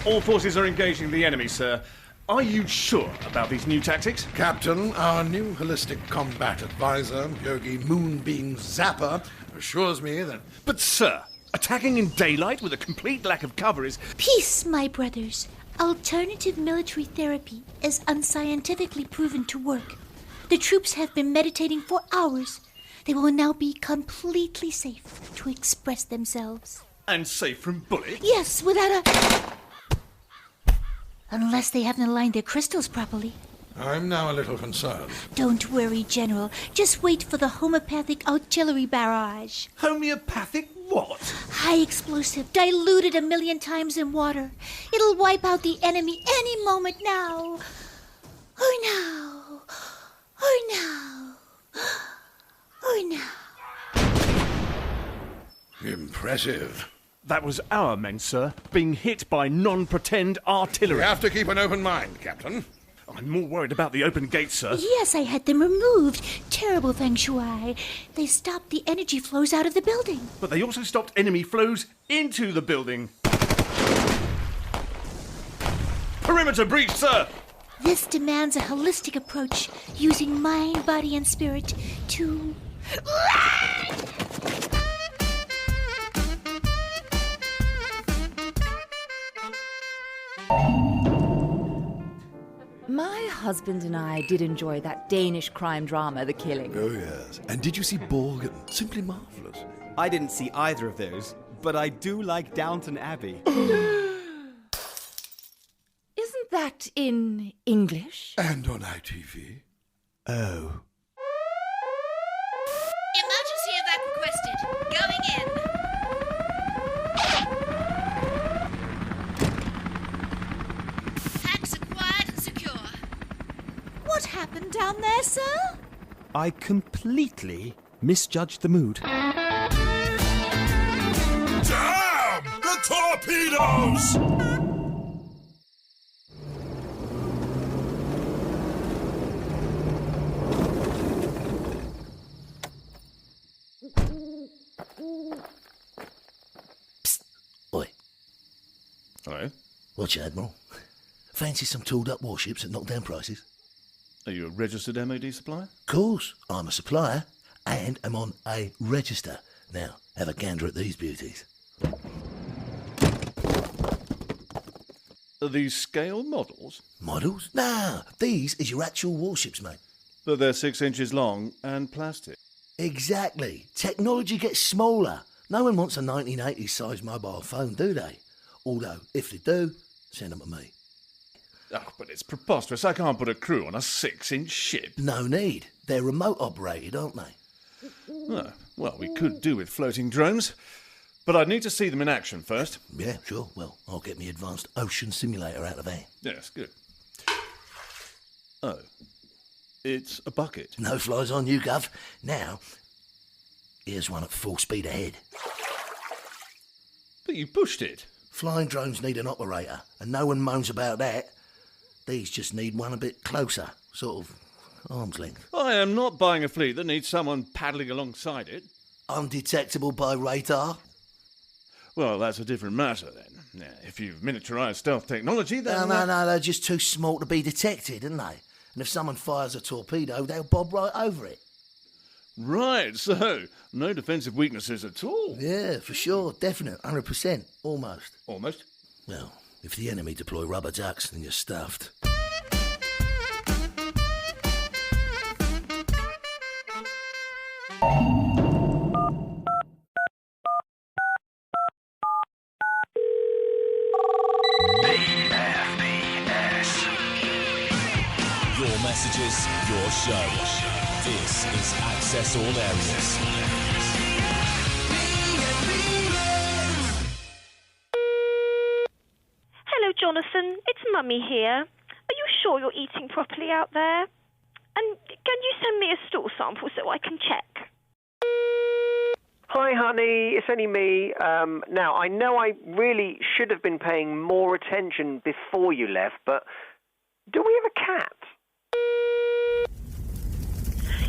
All forces are engaging the enemy, sir. Are you sure about these new tactics? Captain, our new holistic combat advisor, Yogi Moonbeam Zapper, assures me that... But, sir, attacking in daylight with a complete lack of cover is... Peace, my brothers. Alternative military therapy is unscientifically proven to work. The troops have been meditating for hours. They will now be completely safe to express themselves. And safe from bullets? Yes, without a... Unless they haven't aligned their crystals properly. I'm now a little concerned. Don't worry, General. Just wait for the homeopathic artillery barrage. Homeopathic what? High explosive, diluted 1,000,000 times in water. It'll wipe out the enemy any moment now. Oh, no. Oh, no. Oh, no. Impressive. That was our men, sir, being hit by non-pretend artillery. We have to keep an open mind, Captain. I'm more worried about the open gates, sir. Yes, I had them removed. Terrible feng shui. They stopped the energy flows out of the building. But they also stopped enemy flows into the building. Perimeter breach, sir! This demands a holistic approach, using mind, body, and spirit to... My husband and I did enjoy that Danish crime drama, The Killing. Oh, yes. And did you see Borgen? Simply marvellous. I didn't see either of those, but I do like Downton Abbey. Isn't that in English? And on ITV. Oh. Emergency evac requested. Going in. Hacks acquired and secure. What happened down there, sir? I completely misjudged the mood. Damn! The torpedoes! Oi. Hello? Watch it, Admiral. Fancy some tooled-up warships at knockdown prices? Are you a registered MOD supplier? Course, I'm a supplier, and I'm on a register. Now, have a gander at these beauties. Are these scale models? Models? Nah, these is your actual warships, mate. But they're 6 inches long and plastic. Exactly. Technology gets smaller. No one wants a 1980s size mobile phone, do they? Although, if they do, send them to me. Oh, but it's preposterous. I can't put a crew on a 6-inch ship. No need. They're remote operated, aren't they? Oh, well, we could do with floating drones. But I'd need to see them in action first. Yeah, sure. Well, I'll get me advanced ocean simulator out of there. Yes, good. Oh. It's a bucket. No flies on you, Gov. Now, here's one at full speed ahead. But you pushed it. Flying drones need an operator, and no one moans about that. These just need one a bit closer, sort of arm's length. I am not buying a fleet that needs someone paddling alongside it. Undetectable by radar? Well, that's a different matter then. Now, if you've miniaturised stealth technology, then... No, they're just too small to be detected, aren't they? And if someone fires a torpedo, they'll bob right over it. Right, so no defensive weaknesses at all. Yeah, for sure, definite, 100%, almost. Almost? Well, if the enemy deploy rubber ducks, then you're stuffed. Your messages, your show. This is Access All Areas. Hello, Jonathan. It's Mummy here. Are you sure you're eating properly out there? And can you send me a stool sample so I can check? Hi, honey. It's only me. Now, I know I really should have been paying more attention before you left, but do we have a cat?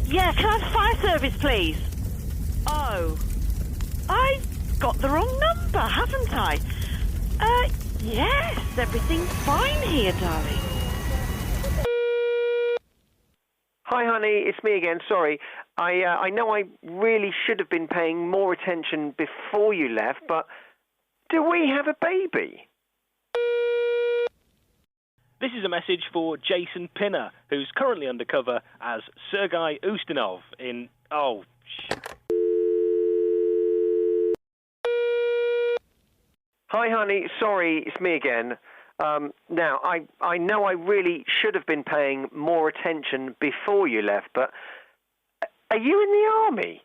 Yeah, can I have fire service, please? Oh, I got the wrong number, haven't I? Yes, everything's fine here, darling. Hi, honey. It's me again. Sorry. I know I really should have been paying more attention before you left, but do we have a baby? This is a message for Jason Pinner, who's currently undercover as Sergei Ustinov in... Oh, Hi, honey. Sorry, it's me again. Now, I know I really should have been paying more attention before you left, but are you in the army?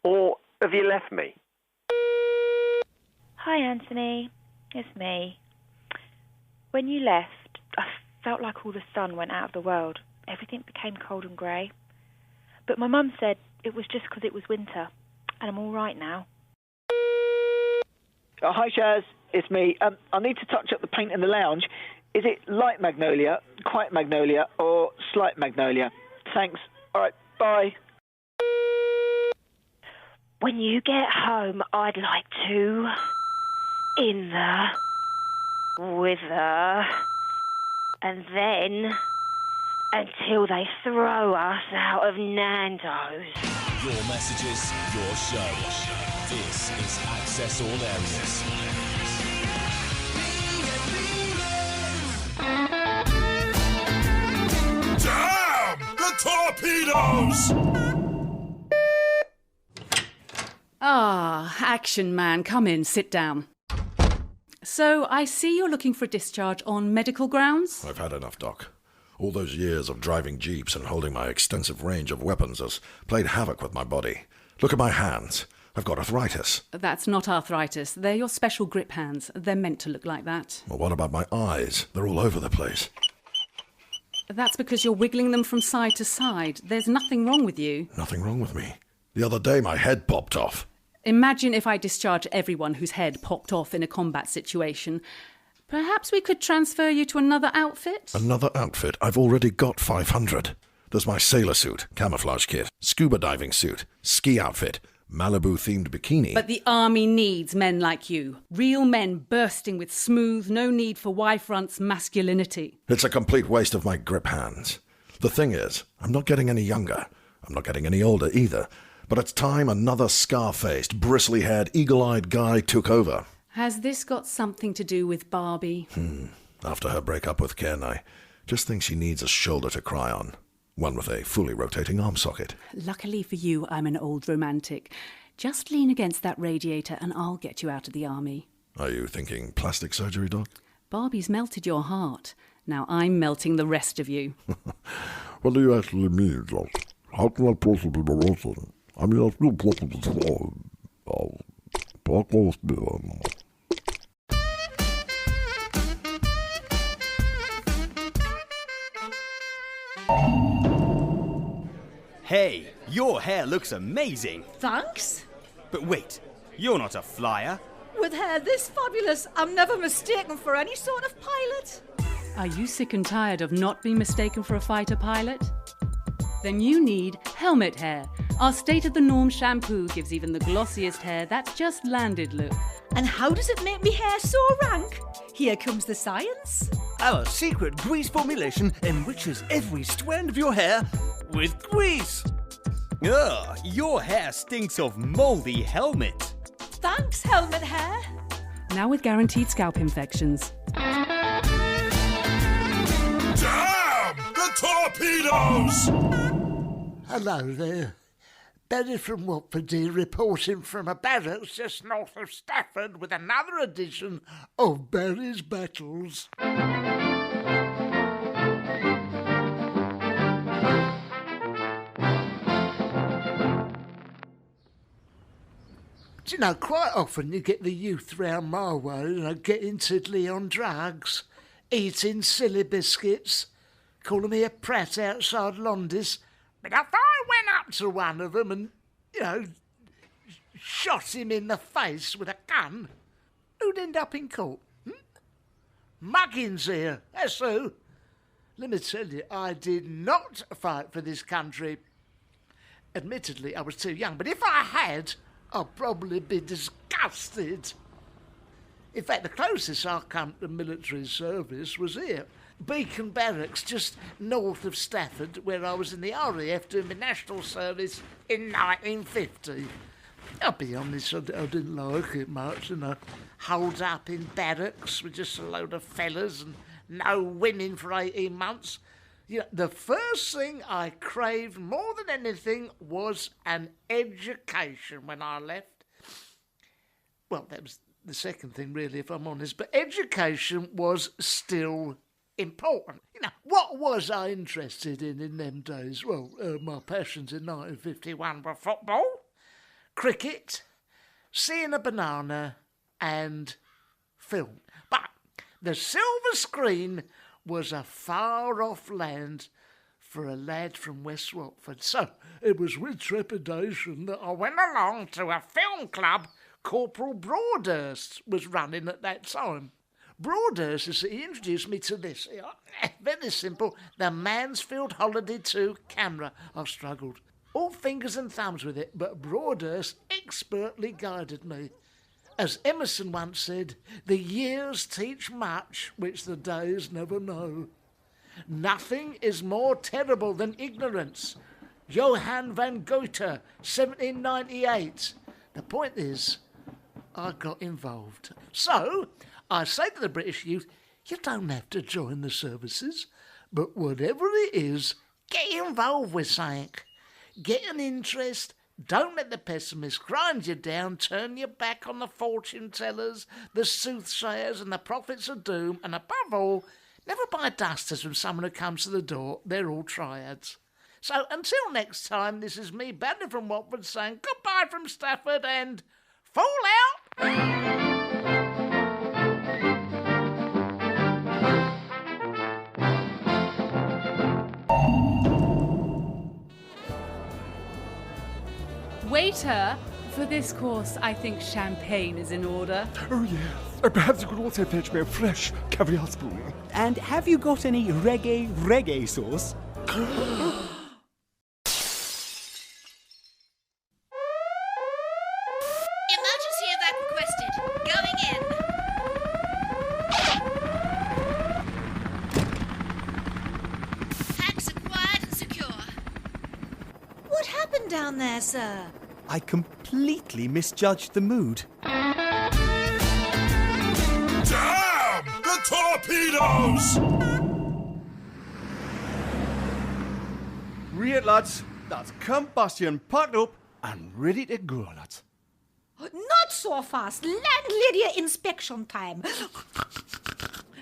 Or have you left me? Hi, Anthony. It's me. When you left, I felt like all the sun went out of the world. Everything became cold and grey. But my mum said it was just because it was winter, and I'm all right now. Oh, hi, Chaz. It's me. I need to touch up the paint in the lounge. Is it light magnolia, quite magnolia, or slight magnolia? Thanks. All right, bye. When you get home, I'd like to... in the... with the... and then... until they throw us out of Nando's. Your messages, your show. This is Access All Areas. Damn! The torpedoes! Ah, Action Man, come in, sit down. So, I see you're looking for discharge on medical grounds? I've had enough, Doc. All those years of driving jeeps and holding my extensive range of weapons has played havoc with my body. Look at my hands. I've got arthritis. That's not arthritis. They're your special grip hands. They're meant to look like that. Well, what about my eyes? They're all over the place. That's because you're wiggling them from side to side. There's nothing wrong with you. Nothing wrong with me. The other day my head popped off. Imagine if I discharged everyone whose head popped off in a combat situation. Perhaps we could transfer you to another outfit? Another outfit? I've already got 500. There's my sailor suit, camouflage kit, scuba diving suit, ski outfit, Malibu-themed bikini. But the army needs men like you. Real men bursting with smooth, no need for Y-fronts masculinity. It's a complete waste of my grip hands. The thing is, I'm not getting any younger. I'm not getting any older either. But it's time another scar-faced, bristly-haired, eagle-eyed guy took over. Has this got something to do with Barbie? After her breakup with Ken, I just think she needs a shoulder to cry on. One with a fully rotating arm socket. Luckily for you, I'm an old romantic. Just lean against that radiator and I'll get you out of the army. Are you thinking plastic surgery, Doc? Barbie's melted your heart. Now I'm melting the rest of you. What do you actually mean, Doc? How can I possibly be melted? I mean, I feel possible. Hey, your hair looks amazing. Thanks. But wait, you're not a flyer. With hair this fabulous, I'm never mistaken for any sort of pilot. Are you sick and tired of not being mistaken for a fighter pilot? Then you need Helmet Hair. Our state-of-the-norm shampoo gives even the glossiest hair that just landed look. And how does it make me hair so rank? Here comes the science. Our secret grease formulation enriches every strand of your hair with grease. Ugh, your hair stinks of moldy helmet. Thanks, Helmet Hair. Now with guaranteed scalp infections. Damn! The torpedoes! Hello there. Benny from Watford here, reporting from a barracks just north of Stafford with another edition of Barry's Battles. Do you know, quite often you get the youth round my way, getting tiddly on drugs, eating silly biscuits, calling me a prat outside Londis. But if I went up to one of them and, shot him in the face with a gun, who'd end up in court? Muggins here, that's who. Let me tell you, I did not fight for this country. Admittedly, I was too young, but if I had, I'd probably be disgusted. In fact, the closest I come to military service was here. Beacon Barracks, just north of Stafford, where I was in the RAF doing my national service in 1950. I'll be honest, I didn't like it much, holed up in barracks with just a load of fellas and no women for 18 months. The first thing I craved more than anything was an education when I left. Well, that was the second thing, really, if I'm honest, but education was still important. What was I interested in them days? Well, my passions in 1951 were football, cricket, seeing a banana, and film. But the silver screen was a far-off land for a lad from West Watford. So it was with trepidation that I went along to a film club Corporal Broadhurst was running at that time. Broadhurst, he introduced me to this. Very simple, the Mansfield Holiday 2 camera. I struggled. All fingers and thumbs with it, but Broadhurst expertly guided me. As Emerson once said, the years teach much which the days never know. Nothing is more terrible than ignorance. Johann van Goethe, 1798. The point is, I got involved. So, I say to the British youth, you don't have to join the services, but whatever it is, get involved with something. Get an interest. Don't let the pessimists grind you down, turn your back on the fortune tellers, the soothsayers and the prophets of doom, and above all, never buy dusters from someone who comes to the door. They're all triads. So until next time, this is me, Badly from Watford, saying goodbye from Stafford and fall out! Waiter, for this course, I think champagne is in order. Oh, yes. Perhaps you could also fetch me a fresh caviar spoon. And have you got any reggae sauce? Emergency evac requested. Going in. Packs acquired and secure. What happened down there, sir? I completely misjudged the mood. Damn! The torpedoes! Right, lads. That's combustion packed up and ready to go, lads. Not so fast. Landlady inspection time.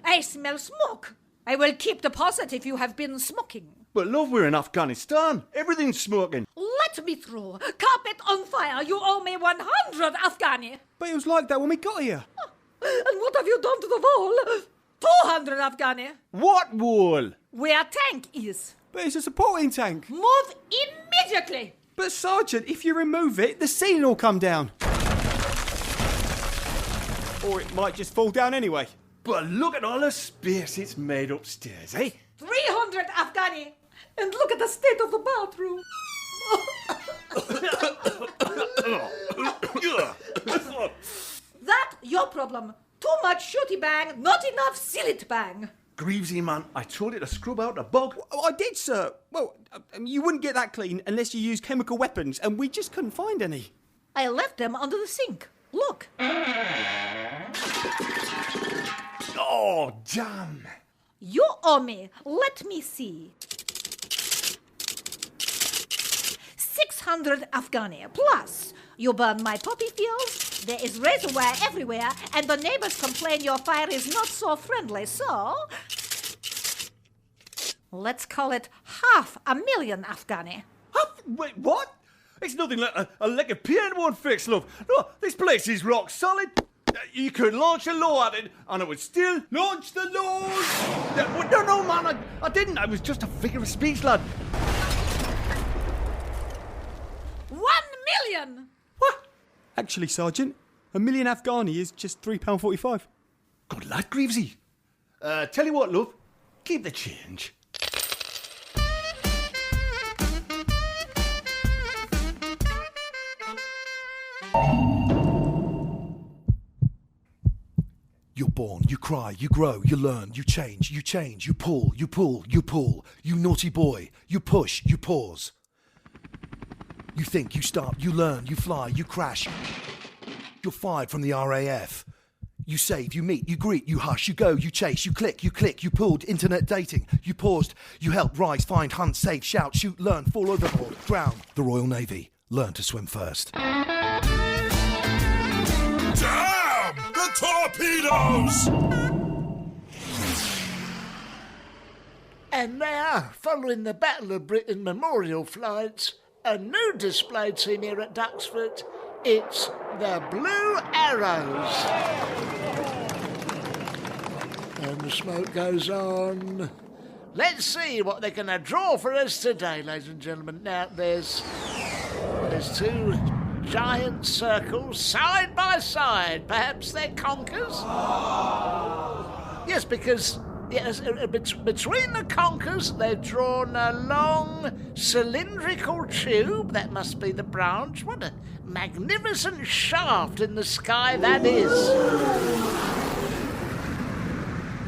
I smell smoke. I will keep deposit if you have been smoking. But love, we're in Afghanistan. Everything's smoking. Let me through. Carpet on fire. You owe me 100 Afghani. But it was like that when we got here. And what have you done to the wall? 200 Afghani. What wall? Where tank is. But it's a supporting tank. Move immediately. But Sergeant, if you remove it, the ceiling will come down. Or it might just fall down anyway. But look at all the space it's made upstairs, eh? 300 Afghani. And look at the state of the bathroom. That your problem. Too much shooty bang, not enough sillet bang. Greavesy, man, I told you to scrub out the bog. Oh, I did, sir. Well, you wouldn't get that clean unless you used chemical weapons, and we just couldn't find any. I left them under the sink. Look. Oh, damn. You owe me. Let me see. 600 Afghani. Plus, you burn my poppy fields, there is razor wire everywhere, and the neighbors complain your fire is not so friendly, so... let's call it 500,000 Afghani. Wait, what? It's nothing like a lick of paint won't fix, love. No, this place is rock solid. You could launch a law at it, and it would still launch the laws. No, man, I didn't. I was just a figure of speech, lad. 1 million! What? Actually, Sergeant, 1 million Afghani is just £3.45. Good lad, Greavesy. Tell you what, love, keep the change. You're born, you cry, you grow, you learn, you change, you pull, you pull, you pull. You naughty boy, you push, you pause. You think, you start, you learn, you fly, you crash. You're fired from the RAF. You save, you meet, you greet, you hush, you go, you chase, you click, you pulled, internet dating, you paused, you help, rise, find, hunt, save, shout, shoot, learn, fall overboard, drown. The Royal Navy, learn to swim first. Damn! The torpedoes! And now, following the Battle of Britain memorial flights, a new display team here at Duxford. It's the Blue Arrows. And the smoke goes on. Let's see what they're going to draw for us today, ladies and gentlemen. Now, there's two giant circles side by side. Perhaps they're conkers? Yes, because between the conkers, they've drawn a long cylindrical tube. That must be the branch. What a magnificent shaft in the sky that is.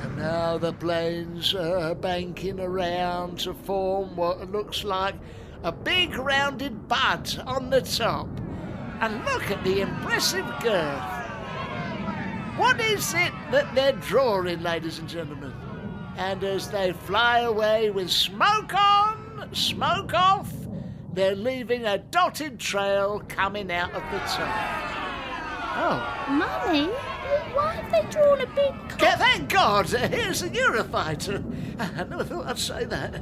And now the planes are banking around to form what looks like a big rounded bud on the top. And look at the impressive girth. What is it that they're drawing, ladies and gentlemen? And as they fly away with smoke on, smoke off, they're leaving a dotted trail coming out of the top. Oh. Mummy, why have they drawn a big... Thank God, here's a Eurofighter. I never thought I'd say that.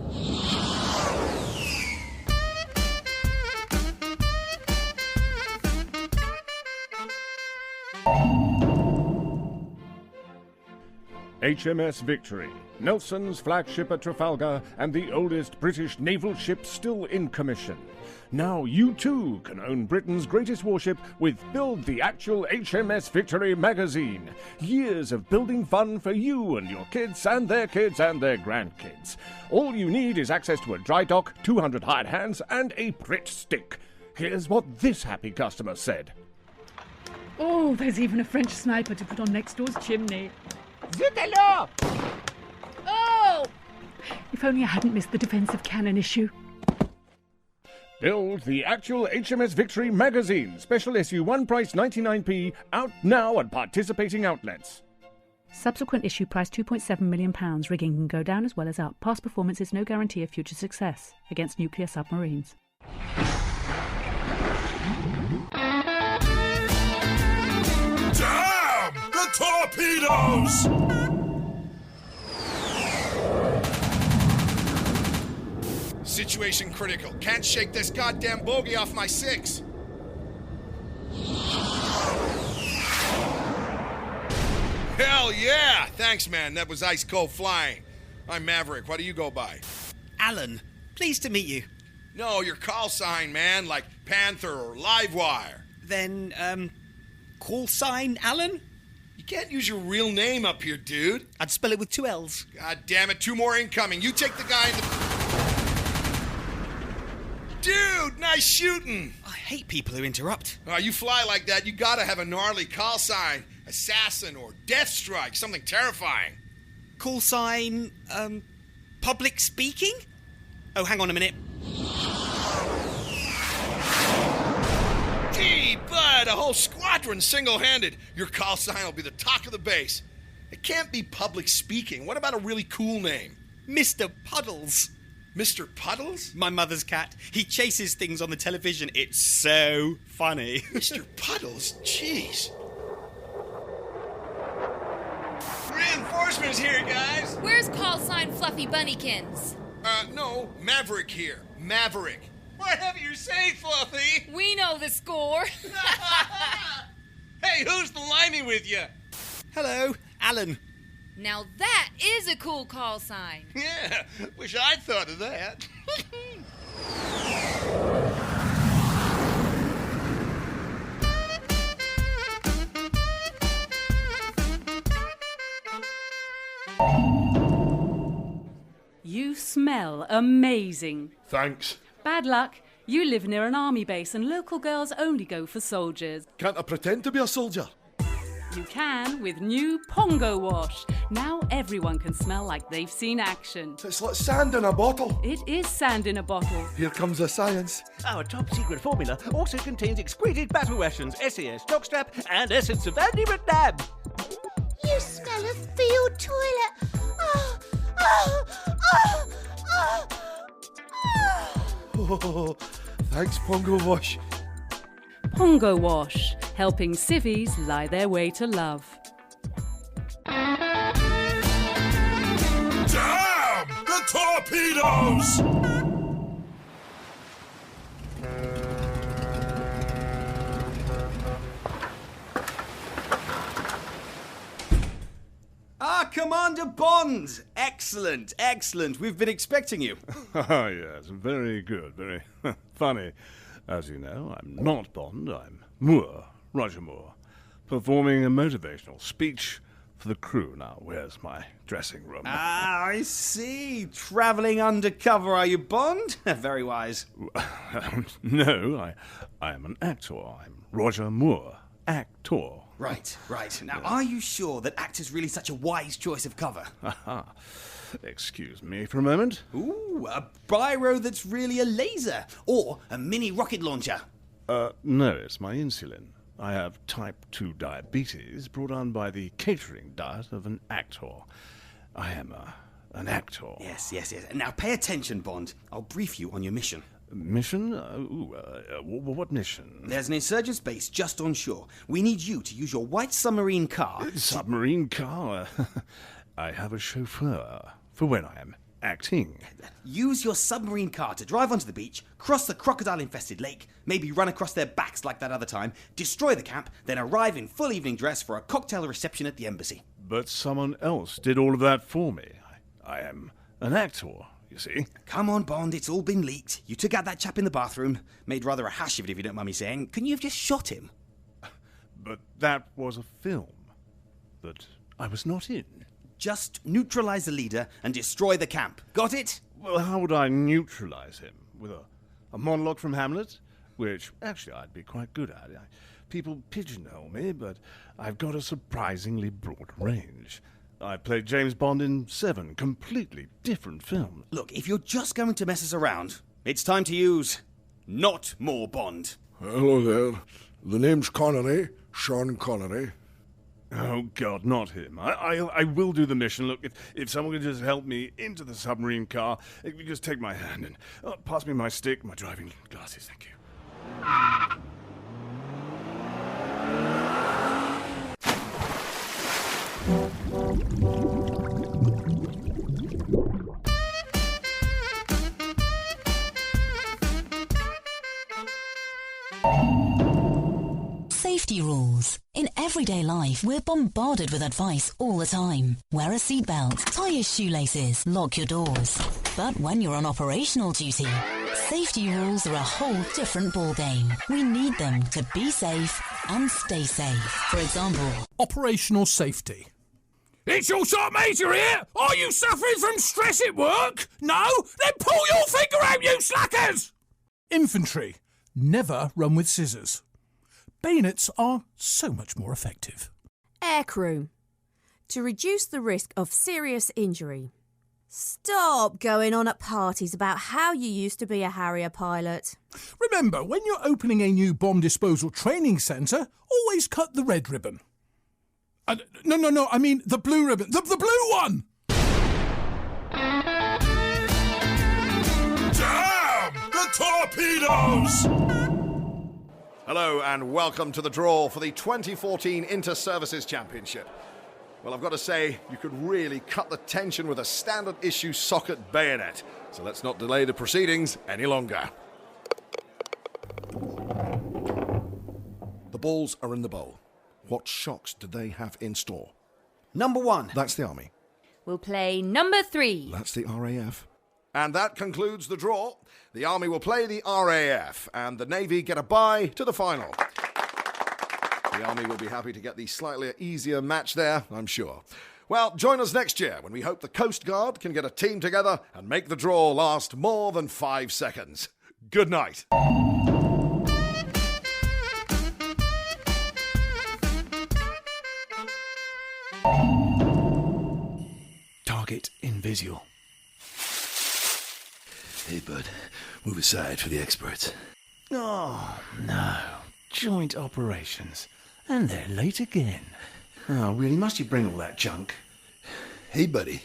HMS Victory, Nelson's flagship at Trafalgar and the oldest British naval ship still in commission. Now you too can own Britain's greatest warship with Build the Actual HMS Victory magazine. Years of building fun for you and your kids and their grandkids. All you need is access to a dry dock, 200 hired hands and a Brit stick. Here's what this happy customer said. Oh, there's even a French sniper to put on next door's chimney. Zut alors! Oh! If only I hadn't missed the defensive cannon issue. Build the Actual HMS Victory magazine, special issue 1 price 99p, out now at participating outlets. Subsequent issue price £2.7 million. Rigging can go down as well as up. Past performance is no guarantee of future success against nuclear submarines. Damn! The torpedoes! Situation critical. Can't shake this goddamn bogey off my 6. Hell yeah! Thanks, man. That was ice cold flying. I'm Maverick. What do you go by? Alan, pleased to meet you. No, your call sign, man, like Panther or Livewire. Then, call sign Alan? You can't use your real name up here, dude. I'd spell it with 2 L's. God damn it, 2 more incoming. You take the guy in the... Dude, nice shooting. I hate people who interrupt. You fly like that, you gotta have a gnarly call sign. Assassin or Death Strike, something terrifying. Call sign, public speaking? Oh, hang on a minute. Gee, bud, a whole squadron single-handed. Your call sign will be the talk of the base. It can't be public speaking. What about a really cool name? Mr. Puddles. Mr. Puddles? My mother's cat. He chases things on the television. It's so funny. Mr. Puddles? Jeez. Reinforcements here, guys. Where's call sign Fluffy Bunnykins? No, Maverick here. Maverick. Whatever you say, Fluffy. We know the score. Hey, who's the limey with you? Hello, Alan. Now that is a cool call sign. Yeah, wish I'd thought of that. You smell amazing. Thanks. Bad luck. You live near an army base and local girls only go for soldiers. Can't I pretend to be a soldier? You can with new Pongo Wash. Now everyone can smell like they've seen action. It's like sand in a bottle. It is sand in a bottle. Here comes the science. Our top secret formula also contains exquisite battle rations, SAS jockstrap, and essence of Andy McNab. You smell a field toilet. Oh, thanks, Pongo Wash. Pongo Wash, helping civvies lie their way to love. Damn the torpedoes! Commander Bond! Excellent, excellent. We've been expecting you. Ah, yes, very good, very funny. As you know, I'm not Bond, I'm Moore, Roger Moore, performing a motivational speech for the crew. Now, where's my dressing room? Ah, I see. Travelling undercover, are you, Bond? Very wise. No, I am an actor. I'm Roger Moore, actor. Right, right. Now, are you sure that actor's really such a wise choice of cover? Excuse me for a moment. Ooh, a biro that's really a laser. Or a mini rocket launcher. No, it's my insulin. I have type 2 diabetes brought on by the catering diet of an actor. I am an actor. Yes. Now, pay attention, Bond. I'll brief you on your mission. Mission? What mission? There's an insurgents base just on shore. We need you to use your white submarine car. Submarine car? I have a chauffeur for when I am acting. Use your submarine car to drive onto the beach, cross the crocodile-infested lake, maybe run across their backs like that other time, destroy the camp, then arrive in full evening dress for a cocktail reception at the embassy. But someone else did all of that for me. I am an actor. You see? Come on, Bond, it's all been leaked. You took out that chap in the bathroom, made rather a hash of it if you don't mind me saying. Couldn't you have just shot him? But that was a film that I was not in. Just neutralise the leader and destroy the camp. Got it? Well, how would I neutralise him? With a monologue from Hamlet? Which, actually, I'd be quite good at. People pigeonhole me, but I've got a surprisingly broad range. I played James Bond in 7 completely different films. Look, if you're just going to mess us around, it's time to use not more Bond. Hello there. The name's Connery, Sean Connery. Oh, God, not him. I will do the mission. Look, if someone could just help me into the submarine car, if you just take my hand and pass me my stick, my driving glasses, thank you. Safety rules. In everyday life, we're bombarded with advice all the time. Wear a seatbelt, tie your shoelaces, lock your doors. But when you're on operational duty, safety rules are a whole different ballgame. We need them to be safe and stay safe. For example, operational safety. It's your Sergeant Major here! Are you suffering from stress at work? No? Then pull your finger out, you slackers! Infantry. Never run with scissors. Bayonets are so much more effective. Aircrew. To reduce the risk of serious injury. Stop going on at parties about how you used to be a Harrier pilot. Remember, when you're opening a new bomb disposal training centre, always cut the red ribbon. No, I mean the blue ribbon. The blue one! Damn the torpedoes! Hello and welcome to the draw for the 2014 Inter-Services Championship. Well, I've got to say, you could really cut the tension with a standard issue socket bayonet. So let's not delay the proceedings any longer. The balls are in the bowl. What shocks do they have in store? Number 1. That's the Army. We'll play number 3. That's the RAF. And that concludes the draw. The Army will play the RAF, and the Navy get a bye to the final. The Army will be happy to get the slightly easier match there, I'm sure. Well, join us next year when we hope the Coast Guard can get a team together and make the draw last more than 5 seconds. Good night. Target invisible. Hey, bud. Move aside for the experts. Oh, no. Joint operations. And they're late again. Oh, really? Must you bring all that junk? Hey, buddy.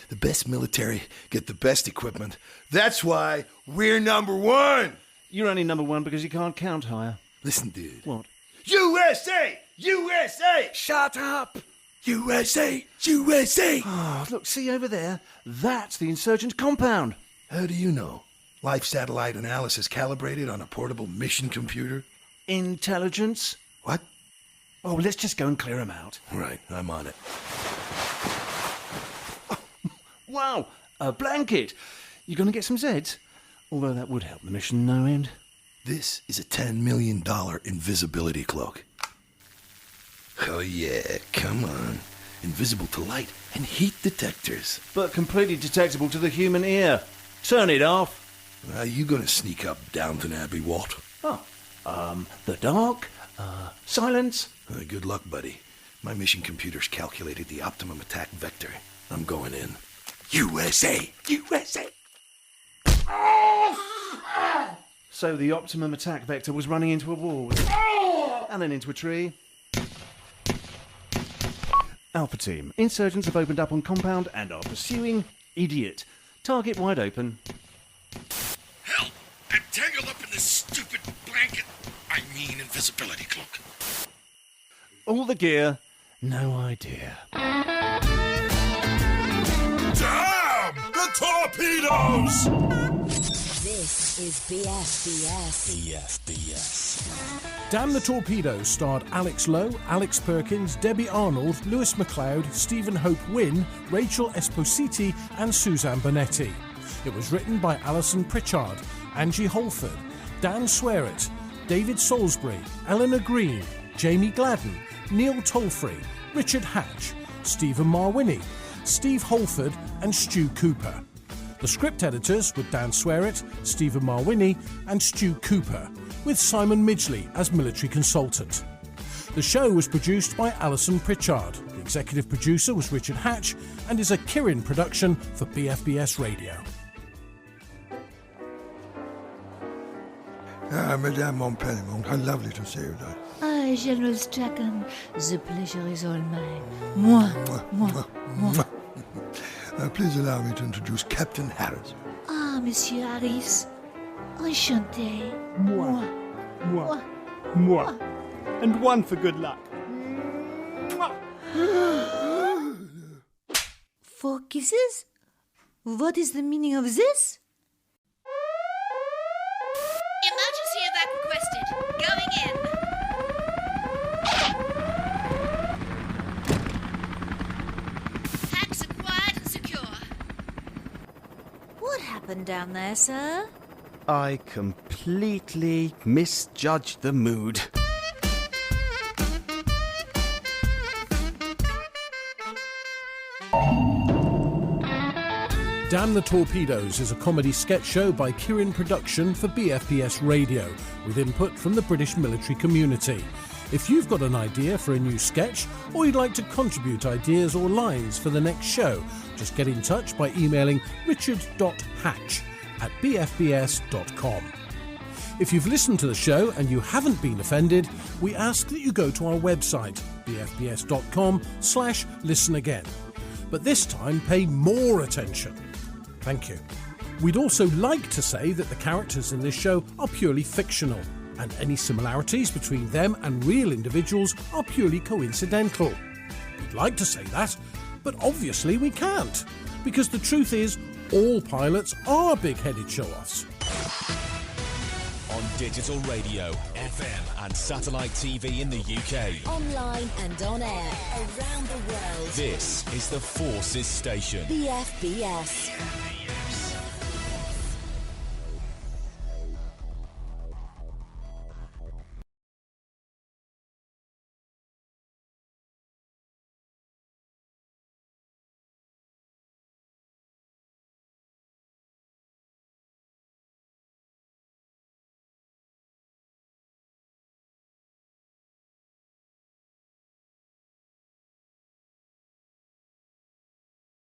The best military get the best equipment. That's why we're number one! You're only number one because you can't count higher. Listen, dude. What? USA! USA! Shut up! USA! USA! Oh, look, see over there? That's the insurgent compound. How do you know? Life satellite analysis calibrated on a portable mission computer? Intelligence? What? Oh, let's just go and clear them out. Right, I'm on it. Wow, a blanket. You going to get some Zeds? Although that would help the mission no end. This is a $10 million invisibility cloak. Oh yeah, come on. Invisible to light and heat detectors. But completely detectable to the human ear. Turn it off. Are you going to sneak up Downton Abbey what? The dark, silence. Good luck, buddy. My mission computer's calculated the optimum attack vector. I'm going in. USA! USA! So the optimum attack vector was running into a wall. And then into a tree. Alpha team, insurgents have opened up on compound and are pursuing idiot. Target wide open. Help! I'm tangled up in this stupid blanket. I mean invisibility cloak. All the gear, no idea. Damn! The torpedoes! This is BFBS. BFBS. Damn the Torpedoes starred Alex Lowe, Alex Perkins, Debbie Arnold, Lewis MacLeod, Stephen Hope Wynne, Rachel Esposito and Suzanne Bonetti. It was written by Alison Pritchard, Angie Holford, Dan Swearitt, David Salisbury, Eleanor Green, Jamie Gladden, Neil Tolfrey, Richard Hatch, Stephen Marwini, Steve Holford and Stu Cooper. The script editors were Dan Swearitt, Stephen Marwini and Stu Cooper, with Simon Midgley as military consultant. The show was produced by Alison Pritchard. The executive producer was Richard Hatch and is a Kirin production for BFBS Radio. Madame Montpellier, how lovely to see you, darling. Ah, General Strachan, the pleasure is all mine. Moi. Please allow me to introduce Captain Harris. Ah, Monsieur Harris. Enchanté. Moi. And one for good luck. 4 kisses? What is the meaning of this? Emergency evac requested. Going in. Packs acquired and secure. What happened down there, sir? I completely misjudged the mood. Damn the Torpedoes is a comedy sketch show by Kirin Production for BFBS Radio, with input from the British military community. If you've got an idea for a new sketch, or you'd like to contribute ideas or lines for the next show, just get in touch by emailing richard.hatch@bfbs.com. If you've listened to the show and you haven't been offended, we ask that you go to our website, bfbs.com/listen again. But this time pay more attention. Thank you. We'd also like to say that the characters in this show are purely fictional, and any similarities between them and real individuals are purely coincidental. We'd like to say that, but obviously we can't, because the truth is, all pilots are big-headed show-offs. On digital radio, FM and satellite TV in the UK. Online and on air, around the world. This is the Forces Station. BFBS.